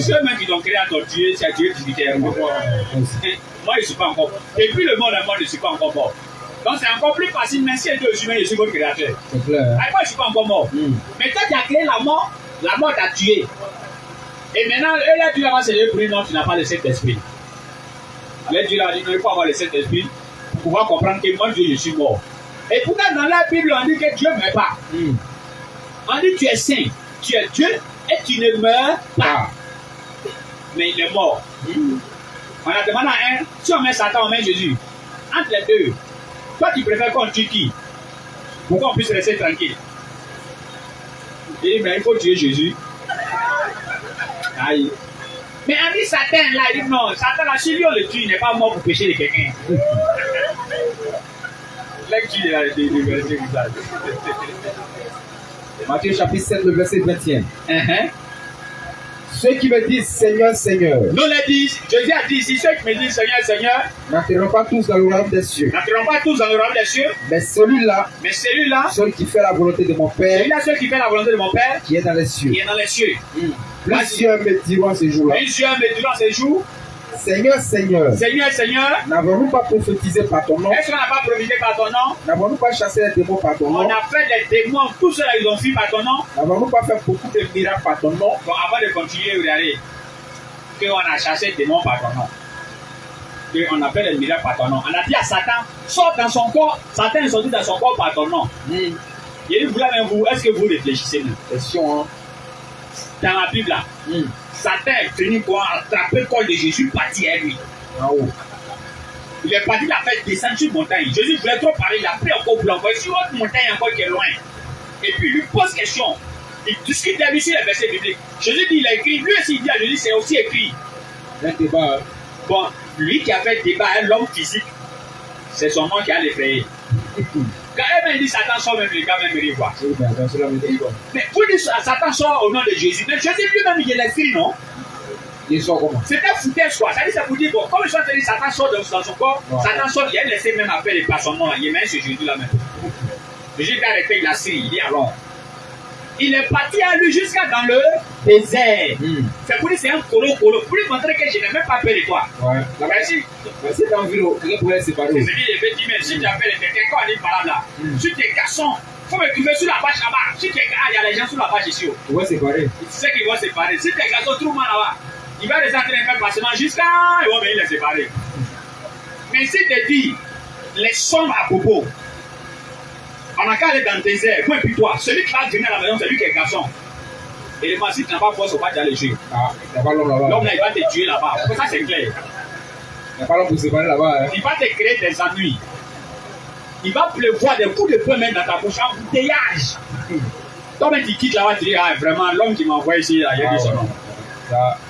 Ceux-mêmes qui t'ont créé à ton Dieu, c'est Dieu qui est mort. Moi je ne suis pas encore. Depuis le monde est mort, je ne suis pas encore mort. Donc c'est encore plus facile, mais si Dieu est humain, je suis votre créateur. C'est clair. Moi je ne suis pas encore mort. Mais toi tu as créé la mort t'a tué. Et maintenant, eux là, tu là-bas, c'est le prix, non, tu n'as pas le Saint-Esprit. Le Dieu là dit, non, il faut avoir le Saint-Esprit pour pouvoir comprendre que moi, Dieu, je suis mort. Et pourtant, dans la Bible, on dit que Dieu ne meurt pas. On dit tu es saint, tu es Dieu et tu ne meurs pas. Mais il est mort. On a demandé à un, si on met Satan, on met Jésus. Entre les deux, toi tu préfères qu'on tue qui? Pour qu'on puisse rester tranquille. Il dit, mais il faut tuer Jésus. Aïe. Mais on dit Satan là, il dit non, Satan là, si lui on le tue, il n'est pas mort pour pécher de quelqu'un. Lecture là, des versets comme ça. Matthieu chapitre 7, le verset 21. Ceux qui me disent Seigneur, Seigneur. Nous les disent, Jésus a dit ici, ceux qui me disent Seigneur, Seigneur. N'entreront pas tous dans le royaume des cieux. N'entreront pas tous dans le royaume des cieux. Mais celui-là. Celui qui fait la volonté de mon Père. Celui-là, celui qui fait la volonté de mon Père. Qui est dans les cieux. Qui est dans les cieux. Plusieurs me diront ce jour-là. Plusieurs me diront ce jour. Seigneur, Seigneur. Seigneur, Seigneur. N'avons-nous pas prophétisé par ton nom? Est-ce qu'on n'a pas prophétisé par ton nom? N'avons-nous pas chassé les démons par ton nom? On a fait des démons, tous ceux-là ils ont fui par ton nom. N'avons-nous pas fait beaucoup de miracles par ton nom? Donc avant de continuer, regardez, qu'on a chassé des démons par ton nom. Qu'on a fait des miracles par ton nom. On a dit à Satan, sors dans son corps. Satan est sorti dans son corps par ton nom. Il dit, vous là même vous, est-ce que vous réfléchissez même? Question, hein? Dans la Bible là. Satan est venu pour attraper le corps de Jésus, parti à lui. En haut. Il est parti, il a fait descendre sur une montagne. Jésus voulait trop parler, il a pris encore pour l'envoyer sur une autre montagne encore qui est loin. Et puis il lui pose question. Il discute avec lui sur les versets bibliques. Jésus dit, il a écrit, lui aussi il dit à Jésus, c'est aussi écrit. Un débat. Bon, lui qui a fait le débat, l'homme physique, c'est son nom qui a l'effrayé. Quand elle dit Satan sort, même les gars même ils voient. Mais vous dites Satan sort au nom de Jésus. Mais Jésus lui-même il est l'esprit, non? Il sort comment? C'est un foutaise quoi. Ça dit ça pour dire, bon, comme je suis dit Satan sort dans son corps, Satan sort, il a laissé même appeler par son nom. Il est même sur Jésus là même. Jésus a arrêté, il a siri, il dit alors. Il est parti à lui jusqu'à dans le désert. C'est pour dire c'est un colo. Pour lui montrer que je n'ai même pas peur de toi. Ouais. Merci. C'est en ville, quelqu'un pourrait séparer. C'est ce qu'il avait dit, mais si tu appelles quelqu'un, quand on dit par là, si tu es garçon, il faut me trouver sur la page là-bas. Si tu es garçon, il y a les gens sur la page ici. Tu vas séparer. C'est qu'ils vont séparer. Si tu es garçon, trouve-moi là-bas. Il va les entraîner même passement jusqu'à. Ils vont venir les séparer. Mais si tu dis, les sommes à propos, on n'a qu'à aller dans le désert, point puis toi. Celui qui va venir à la maison, c'est lui qui est garçon. Et le massif n'a pas force, on va déjà le jouer. Ah, il n'y a pas l'homme là-bas. L'homme là, il va te tuer là-bas. Ça, c'est clair. Il n'y a pas l'homme pour séparer là-bas. Hein. Il va te créer des ennuis. Il va pleuvoir des coups de poing même dans ta bouche, en bouteillage. Toi-même, tu quittes là-bas, tu dis, ah, vraiment, l'homme qui m'envoie ici, là, il y a des hommes.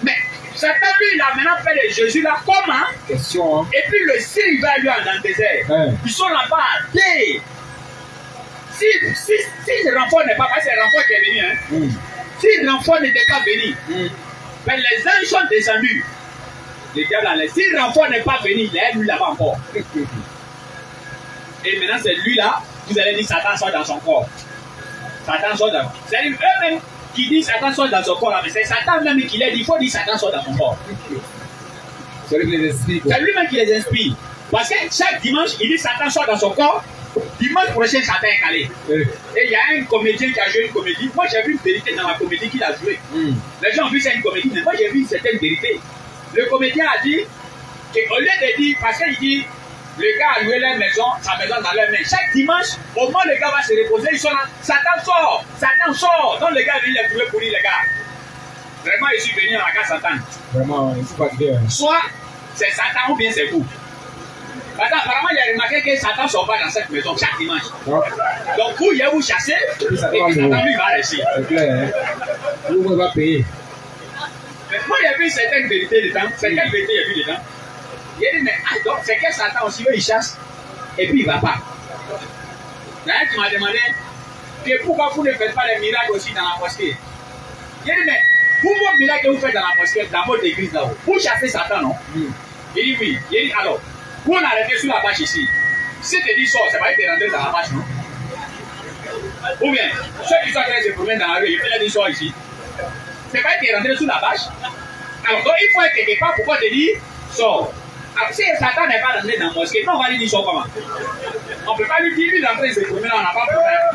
Mais Satan, lui, il a maintenant fait de Jésus là, comment? Question, hein? Et puis le ciel, il va lui dans le désert. Ils sont là-bas, dès. Si le renfort n'est pas, parce que c'est le renfort qui est venu, hein. Si le renfort n'était pas venu, mais les anges sont descendus. Le diable a laissé. Si le renfort n'est pas venu, il est lui là-bas encore. Et maintenant, c'est lui là, vous allez dire Satan sort dans son corps. Satan sort dans. C'est-à-dire, eux-mêmes, qui dit Satan sort dans son corps, mais c'est Satan même qui l'a dit, il faut dire Satan sort dans son corps. C'est lui qui les inspire. C'est lui-même qui les inspire. Parce que chaque dimanche, il dit Satan sort dans son corps. Dimanche prochain, Satan est calé. Et il y a un comédien qui a joué une comédie. Moi, j'ai vu une vérité dans la comédie qu'il a jouée. Les gens ont vu que c'est une comédie, mais moi, j'ai vu une certaine vérité. Le comédien a dit qu'au lieu de dire, parce qu'il dit, le gars a loué sa maison dans leur main. Chaque dimanche, au moment où le gars va se reposer, ils sont là. Satan sort. Donc le gars vient les trouver pour dire, les gars. Vraiment, je suis venu dans la case Satan. Vraiment, il ne faut pas dire. Soit c'est Satan ou bien c'est vous. Apparemment, il a remarqué que Satan ne sort pas dans cette maison chaque dimanche. Donc, vous, il vous chasser et puis Satan lui va rester. C'est clair. Vous, on va payer. Mais moi, il y a vu certaines vérités dedans. Certaines vérités, il y a vu dedans. Il a dit, mais donc, c'est que Satan aussi, il chasse et puis il ne va pas. Il y a un qui m'a demandé que pourquoi vous ne faites pas les miracles aussi dans la mosquée. Il a dit, mais vous, vos miracles que vous faites dans la mosquée, dans votre église là, vous chassez Satan, non? Il dit oui. Il dit alors, vous on arrêtez sur la bâche ici. Si tu dis sort, ça va être rentré dans la bâche, non? Ou bien, ceux qui sont en train de se promener dans la rue, ils peuvent dire sort ici. C'est pas être rentré sur la bâche. Alors, donc, il faut être quelque part pour te dire sort. Alors, si Satan n'est pas rentré dans la mosquée, non, on va lui dire sort comment? On ne peut pas lui dire, lui, d'entrer se promener, on n'a pas de problème.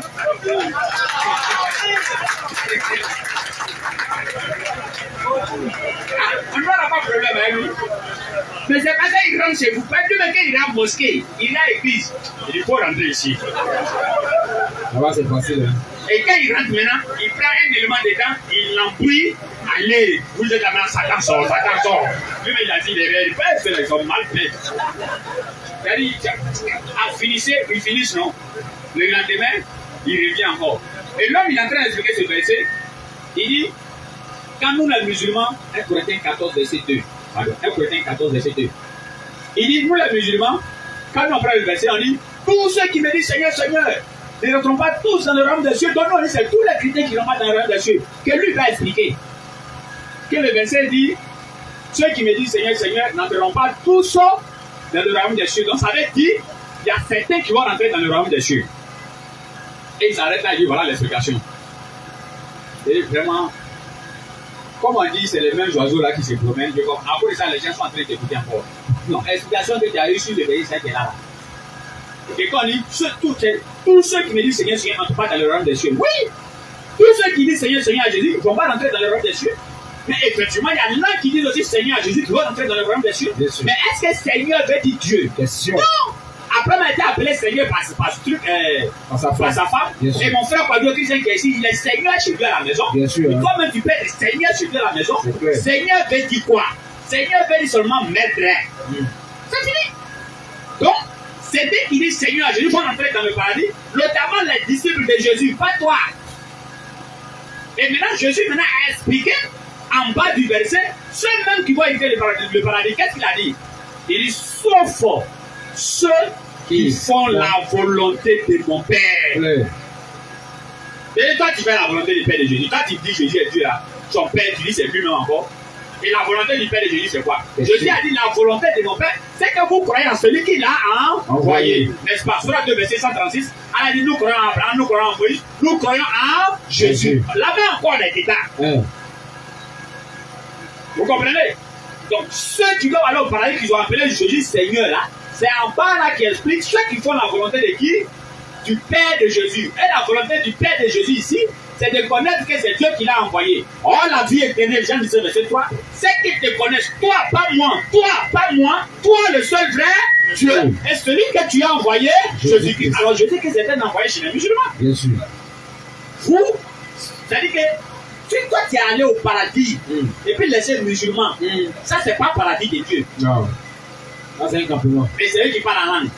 On n'a pas de problème avec lui. Mais c'est pas ça, il rentre chez vous. Pas plus même qu'il rentre mosquée, il a l'église. Il faut rentrer ici. Là-bas, c'est facile. Hein? Et quand il rentre maintenant, il prend un élément dedans, il l'embrouille. Allez, vous êtes là maintenant, Satan sort. Lui, il a dit, les pères, c'est les hommes mal faits. C'est-à-dire, il finissent, non? Le lendemain, il revient encore. Et l'homme, il est en train d'expliquer ce verset. Il dit, quand nous, les musulmans, 1 Corinthiens 14, verset 2. Pardon, 1 Corinthiens 14, verset 2. Il dit, nous, les musulmans, quand nous apprenons le verset, on dit, tous ceux qui me disent Seigneur, Seigneur, ne rentrons pas tous dans le royaume des cieux. Donc, nous, on dit, c'est tous les chrétiens qui ne rentrent pas dans le royaume des cieux. Que lui va expliquer. Que le verset dit, ceux qui me disent Seigneur, Seigneur, n'entreront pas tous dans le royaume des cieux. Donc, ça veut dire, il y a certains qui vont rentrer dans le royaume des cieux. Et il s'arrête là, il dit, voilà l'explication. Et vraiment, comme on dit, c'est les mêmes oiseaux là qui se promènent. Après ça, les gens sont en train d'écouter encore. Donc, l'explication que tu as reçue de verset, c'est qu'elle est là. Et quand on dit, tous ceux qui me disent Seigneur, Seigneur, n'entrent pas dans le royaume des cieux. Oui! Tous ceux qui disent Seigneur, Seigneur à Jésus, ils ne vont pas rentrer dans le royaume des cieux. Mais effectivement, il y en a qui disent aussi Seigneur à Jésus, qui vont rentrer dans le royaume des cieux. Mais est-ce que Seigneur veut dire Dieu? Question. Non! Après, on a été appelé Seigneur par sa femme. Et mon frère Quadio Christian qui est ici, il est Seigneur chez lui à la maison. Bien sûr. Hein. Comme tu peux être Seigneur chez lui à la maison, Seigneur veut dire quoi? Seigneur veut dire seulement maître. C'est fini. Donc, c'est dès qu'il dit Seigneur à Jésus, vont entrer dans le paradis, notamment les disciples de Jésus, pas toi. Et maintenant, Jésus a expliqué en bas du verset, ceux même qui vont entrer le paradis, qu'est-ce qu'il a dit? Il dit, sauf ceux qui font la volonté de mon Père. Oui. Et toi, tu fais la volonté du Père de Jésus. Toi, tu dis Jésus est Dieu là. Son Père, tu dis c'est lui-même encore. Et la volonté du Père de Jésus, c'est quoi? Jésus a dit la volonté de mon Père, c'est que vous croyez en celui qui l'a envoyé. N'est-ce pas? Sur la 2, verset 136, elle a dit nous croyons en Abraham, nous croyons en Moïse, nous croyons en Jésus. Là-bas encore, on est état. Vous comprenez? Donc, ceux qui doivent aller au paradis, qui ont appelé Jésus Seigneur là, c'est en bas là qui explique ceux qui font la volonté de qui? Du Père de Jésus. Et la volonté du Père de Jésus ici, c'est de connaître que c'est Dieu qui l'a envoyé. Or, la vie éternelle, Jean 17, verset 3, c'est qu'ils te connaissent, toi, pas moi, toi, le seul vrai Dieu. Et celui que tu as envoyé, Jésus-Christ. Alors, je dis que c'est un envoyé chez les musulmans. Bien sûr. Vous, c'est-à-dire que si toi tu es allé au paradis et puis laisser le musulman, ça c'est pas le paradis de Dieu. Non. Ça c'est un compliment. Mais c'est eux qui parlent en langue.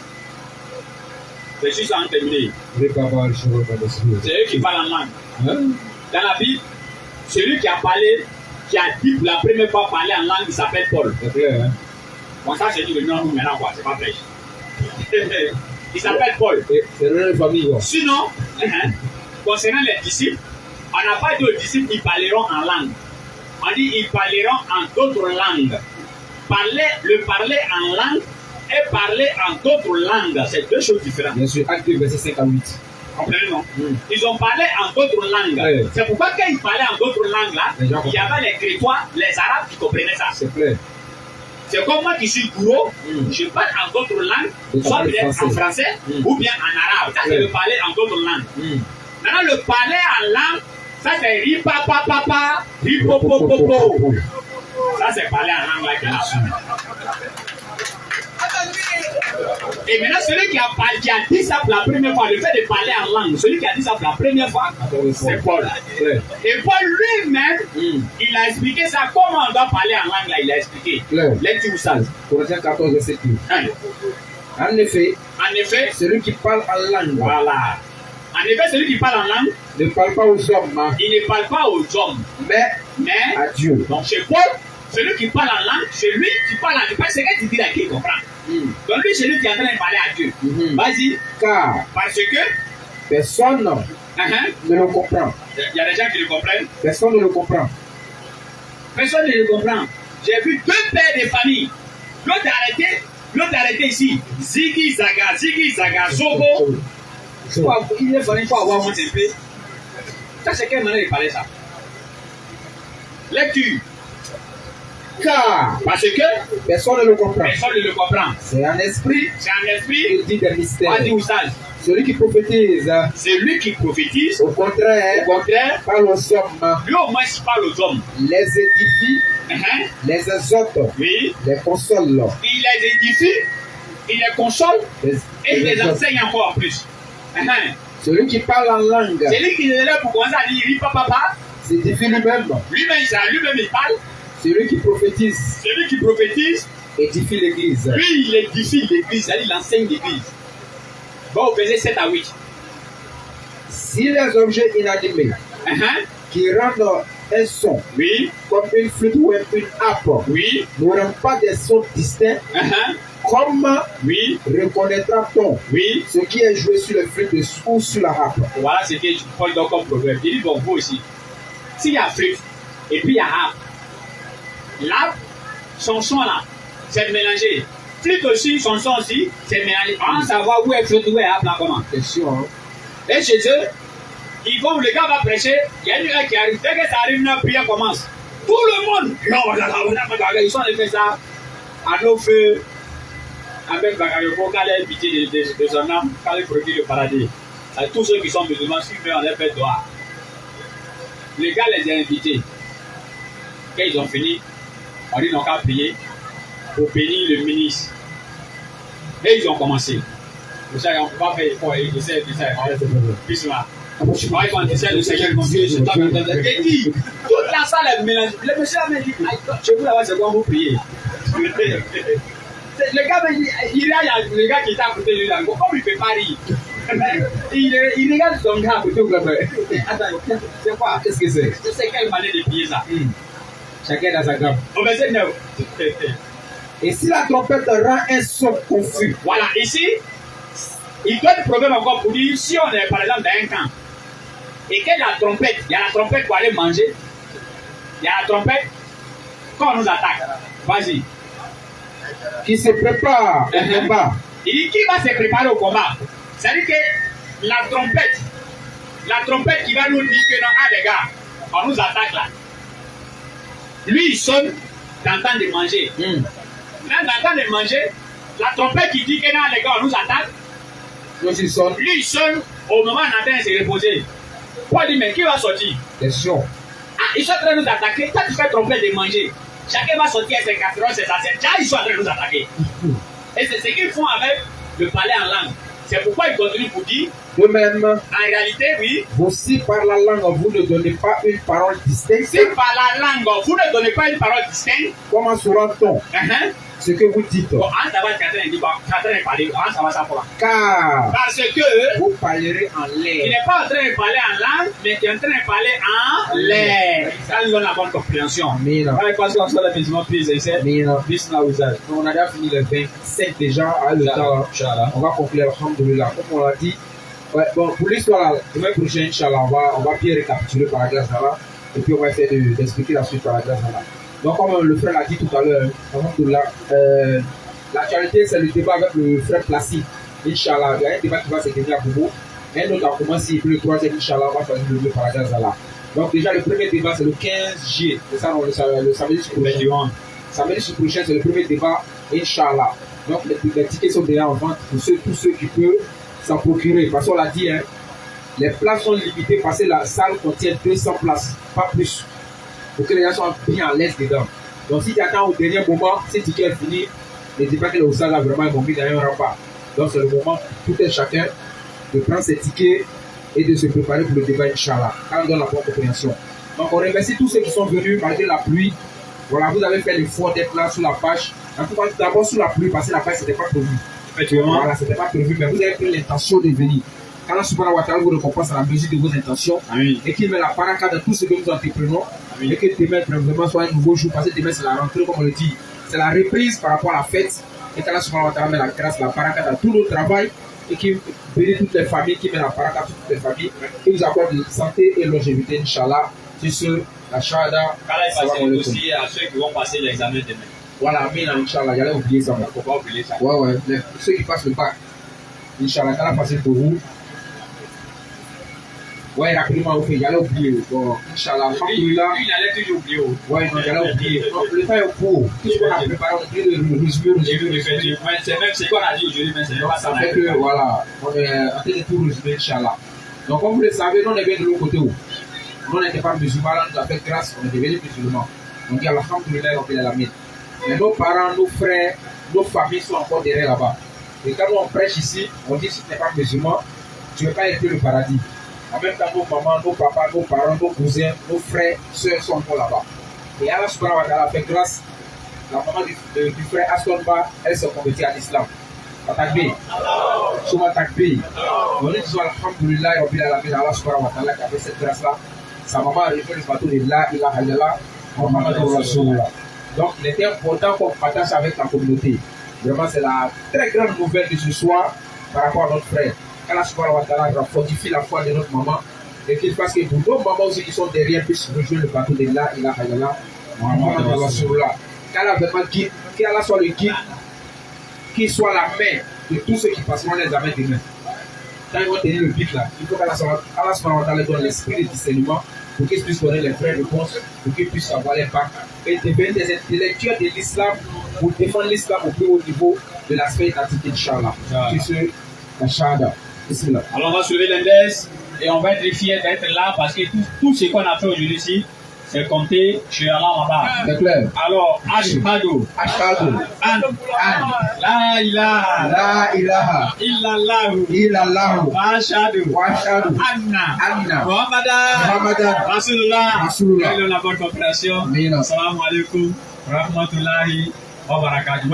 C'est juste en terminer. C'est eux qui parlent en langue. Dans la Bible, celui qui a parlé, qui a dit pour la première fois parler en langue, il s'appelle Paul. C'est clair, hein? Bon, ça c'est dit le nom maintenant quoi, c'est pas prêche. Il s'appelle Paul. C'est une famille. Sinon, concernant les disciples, on n'a pas dit aux disciples qu'ils parleront en langue. On dit ils parleront en d'autres langues. Le parler en langue et parler en d'autres langues, c'est deux choses différentes. Bien sûr, Acte 2, verset 5 à 8. Comprenez, non? Ils ont parlé en d'autres langues. C'est pourquoi quand ils parlaient en d'autres langues, là, il y avait les Crétois, les Arabes qui comprenaient ça. C'est clair. C'est comme moi qui suis gourou, je parle en d'autres langues, soit peut-être en français ou bien en arabe. Ça, c'est le parler en d'autres langues. Maintenant, le parler en langue, ça c'est ripapapapa, ripopopopo. Ça c'est parler en langue là qui est là. Et maintenant, celui qui a dit ça pour la première fois, le fait de parler en langue, celui qui a dit ça pour la première fois, c'est Paul. Et Paul lui-même, il a expliqué ça, comment on doit parler en langue là, il a expliqué. Lecture ça. Corinthiens 14, verset 2. En effet, celui qui parle en langue. Voilà. En effet, celui qui parle en langue ne parle pas aux hommes. Il ne parle pas aux hommes, mais à Dieu. Donc chez Paul, celui qui parle en langue, c'est lui qui parle en langue. C'est ce qu'il dit là qui comprend. Donc lui, c'est lui qui est en train de parler à Dieu. Vas-y. Car parce que personne ne le comprend. Il y a des gens qui le comprennent. Personne ne le comprend. Personne ne le comprend. J'ai vu deux pères de famille. L'autre est arrêté ici. Ziggy Zaga, Zogo. Il est fallu avoir moins un peu. Ça, c'est quelle manière de parler ça? Lecture. Car parce que personne ne le comprend. Personne ne le comprend. C'est un esprit. Il dit des mystères. Vas-y, Oussage. Celui qui prophétise. C'est lui qui prophétise. Au contraire, parle aux hommes. Lui au moins parle aux hommes. Les édifie. Les exhorte. Oui. Les console. Il les édifie. Il les console. Et il les enseigne encore en plus. Celui qui parle en langue. C'est lui qui est là pour commencer à dire papa. S'édifie lui-même. Lui-même il parle. Celui qui prophétise. Édifie l'église. Lui, il édifie l'église, c'est-à-dire il enseigne l'église. Bon, au verset 7 à 8. Si les objets inanimés qui rendent un son, comme une flûte ou une harpe, n'auront pas des sons distincts, comment reconnaîtra-t-on ce qui est joué sur le flûte ou sur la harpe? Voilà ce que Paul donne comme proverbe. Il dit, bon, vous aussi, s'il y a flûte et puis il y a harpe, là, son son là, c'est mélangé. Flûte aussi, son son aussi, c'est mélangé. On va savoir où est flûte, où est harpe là, comment. C'est sûr. Hein? Et chez eux, le gars va prêcher, il y a une heure qui arrive. Dès que ça arrive, la prière commence. Tout le monde, ils sont allés faire ça à nos feux, avec Bagayoko, quand il a pitié de son âme, quand il produit le paradis. Tous ceux qui sont musulmans, suivent en effet droit. Les gars les ont invités. Quand ils ont fini, on dit non qu'à prier pour bénir le ministre. Et ils ont commencé. On ne peut pas faire effort et essayer de faire. Puis cela. Je crois qu'on essaie de Seigneur Dieu, je t'en dit. Toute la salle est mélangée. Le monsieur m'a dit, chez vous là-bas, c'est quand vous priez. Le gars, il regarde le gars qui est à côté de lui, comme il ne fait pas rire. Il regarde son gars à côté de lui. Attends, c'est quoi? Qu'est-ce que c'est? C'est quelle manière de prier ça? Chacun dans sa gamme. Au verset 9. Et si la trompette rend un son confus. Voilà, ici, il donne le problème encore pour dire, si on est par exemple dans un camp, et qu'il y a la trompette, il y a la trompette pour aller manger, il y a la trompette, quand on nous attaque, vas-y. Qui se prépare au combat. Il dit, qui va se préparer au combat? C'est-à-dire que la trompette qui va nous dire que non, ah les gars, on nous attaque là. Lui, il sonne dans le temps de manger. Dans le temps de manger, la trompette qui dit que non, les gars, on nous attaque. Lui, il sonne au moment où on est en train de se reposer. Paul dit, mais qui va sortir? Question. Ah, ils sont en train de nous attaquer. Toi, tu fais trompette de manger. Chacun va sortir à ses 4 heures, ses assiettes. Déjà, ils sont en train de nous attaquer. Et c'est ce qu'ils font avec le parler en langue. C'est pourquoi ils continuent pour dire. De même, en réalité, oui. Vous, si par la langue, vous ne donnez pas une parole distincte. Si par la langue, vous ne donnez pas une parole distincte. Comment saura-t-on ce que vous dites? Bon, car parce que vous parlerez en l'air. Il n'est pas en train de parler en langue, mais il est en train de parler en l'air. Ça nous donne la bonne compréhension. On a déjà fini le 25 déjà à le temps. On va conclure, alhamdoulilah. Comme on l'a dit. Ouais, bon, pour l'histoire, demain prochain, Inch'Allah, on va bien récapituler par la grâce d'Allah. Et puis on va essayer d'expliquer la suite par la grâce d'Allah. Donc, comme le frère l'a dit tout à l'heure, l'actualité, c'est le débat avec le frère Placide. Inch'Allah, il y a un débat qui va se tenir à Bobo. Un autre a commencé, et puis le troisième, Inch'Allah, on va choisir le Paradazala. Donc déjà, le premier débat, c'est le 15 juillet. C'est ça, le samedi prochain. Samedi prochain, c'est le premier débat, Inch'Allah. Donc les tickets sont déjà en vente pour tous ceux qui peuvent s'en procurer. Parce qu'on l'a dit, hein, les places sont limitées parce que la salle contient 200 places, pas plus. Pour que les gens soient bien à l'aise dedans. Donc si tu attends au dernier moment, ces tickets sont finis, ne dis pas que le salle là vraiment ils vont mis dans un repas. Donc c'est le moment pour tout un chacun de prendre ses tickets et de se préparer pour le débat, Inch'Allah, quand on donne la bonne compréhension. Donc on remercie tous ceux qui sont venus malgré la pluie. Voilà, vous avez fait l'effort d'être là sur la page. En tout cas, d'abord sur la pluie, parce que la page, ce n'était pas prévu. Effectivement. Voilà, ce n'était pas prévu, mais vous avez pris l'intention de venir. Quand Allah subhanahu wa ta'ala vous récompense à la mesure de vos intentions, et qu'il met la baraka dans tout ce que nous entreprenons, et que demain, vraiment, soit un nouveau jour, parce que demain, c'est la rentrée, comme on le dit. C'est la reprise par rapport à la fête, et qu'Allah subhanahu wa ta'ala met la grâce, la baraka dans tout notre travail, et qu'il bénit toutes les familles, qui met la baraka dans toutes les familles, qui vous accorde de santé et longévité, Inch'Allah. C'est ce, la shahada. Allah est aussi à ceux qui vont passer l'examen demain. Voilà, mais Inch'Allah, j'allais oublier ça. Il ne faut pas oublier ça. Ouais, ceux qui passent le bac, Inch'Allah, qu'Allah passe pour vous. Ouais, rapidement, ok, j'allais oublier. Bon, Inch'Allah, alhamdoulilah. Lui, il allait toujours oublier. Ouais, non, j'allais oublier. Donc, le temps est court. Tout ce qu'on a préparé, on peut le résumer. C'est même ce qu'on a dit aujourd'hui, mais c'est pas ça. Ça fait que, voilà, on est en train de tout résumer, Inch'Allah. Donc, comme vous le savez, nous, on est bien de l'autre côté. Nous, on n'était pas musulmans, on nous a fait grâce, on est devenus musulmans. On dit alhamdoulilah, on la mine. Mais nos parents, nos frères, nos familles sont encore derrière là-bas. Et quand on prêche ici, on dit si tu n'es pas musulman, tu ne veux pas être le paradis. En même temps, nos mamans, nos papas, nos parents, nos cousins, nos frères, soeurs sont encore là-bas. Et Allah subhanahu wa ta'ala fait grâce. La maman du frère Astonba, elle s'est convertie à l'islam. Takbir. Souvent takbir. On dit toujours alhamdoulilah, Allah subhanahu wa ta'ala qui a fait cette grâce-là. Sa maman a refait le bateau de La ilaha illallah, Muhammadur Rasulullah. Donc il était important qu'on partage avec la communauté. Vraiment, c'est la très grande nouvelle de ce soir par rapport à notre frère. qu'Allah subhanahu wa ta'ala fortifie la foi de notre maman et qu'il fasse que pour nos mamans aussi qui sont derrière puissent rejoindre le bateau de La ilaha illallah Muhammad Rasulullah. Qu'Allah vraiment guide, qu'Allah soit le guide, qu'il soit la main de tous ceux qui passeront les examens demain. Quand ils vont tenir le pic là, il faut qu'Allah subhanahu wa ta'ala donne l'esprit de discernement pour qu'ils puissent donner les vraies réponses, pour qu'ils puissent avoir l'impact et devenir des intellectuels de l'islam pour défendre l'islam au plus haut niveau de l'aspect étatique, Inch'Allah. C'est ce, la shahada. Alors on va soulever l'index et on va être fiers d'être là parce que tout ce qu'on a fait aujourd'hui ici, c'est compté chez Allah Maba. C'est clair. Alors, Ashhadu. La ilaha. Illallahu. Wa ashhadu. Anna. Muhammadan. Rasulullah. Et la bonne compréhension. Assalamu alaikum. Rahmatullahi wa barakatuh.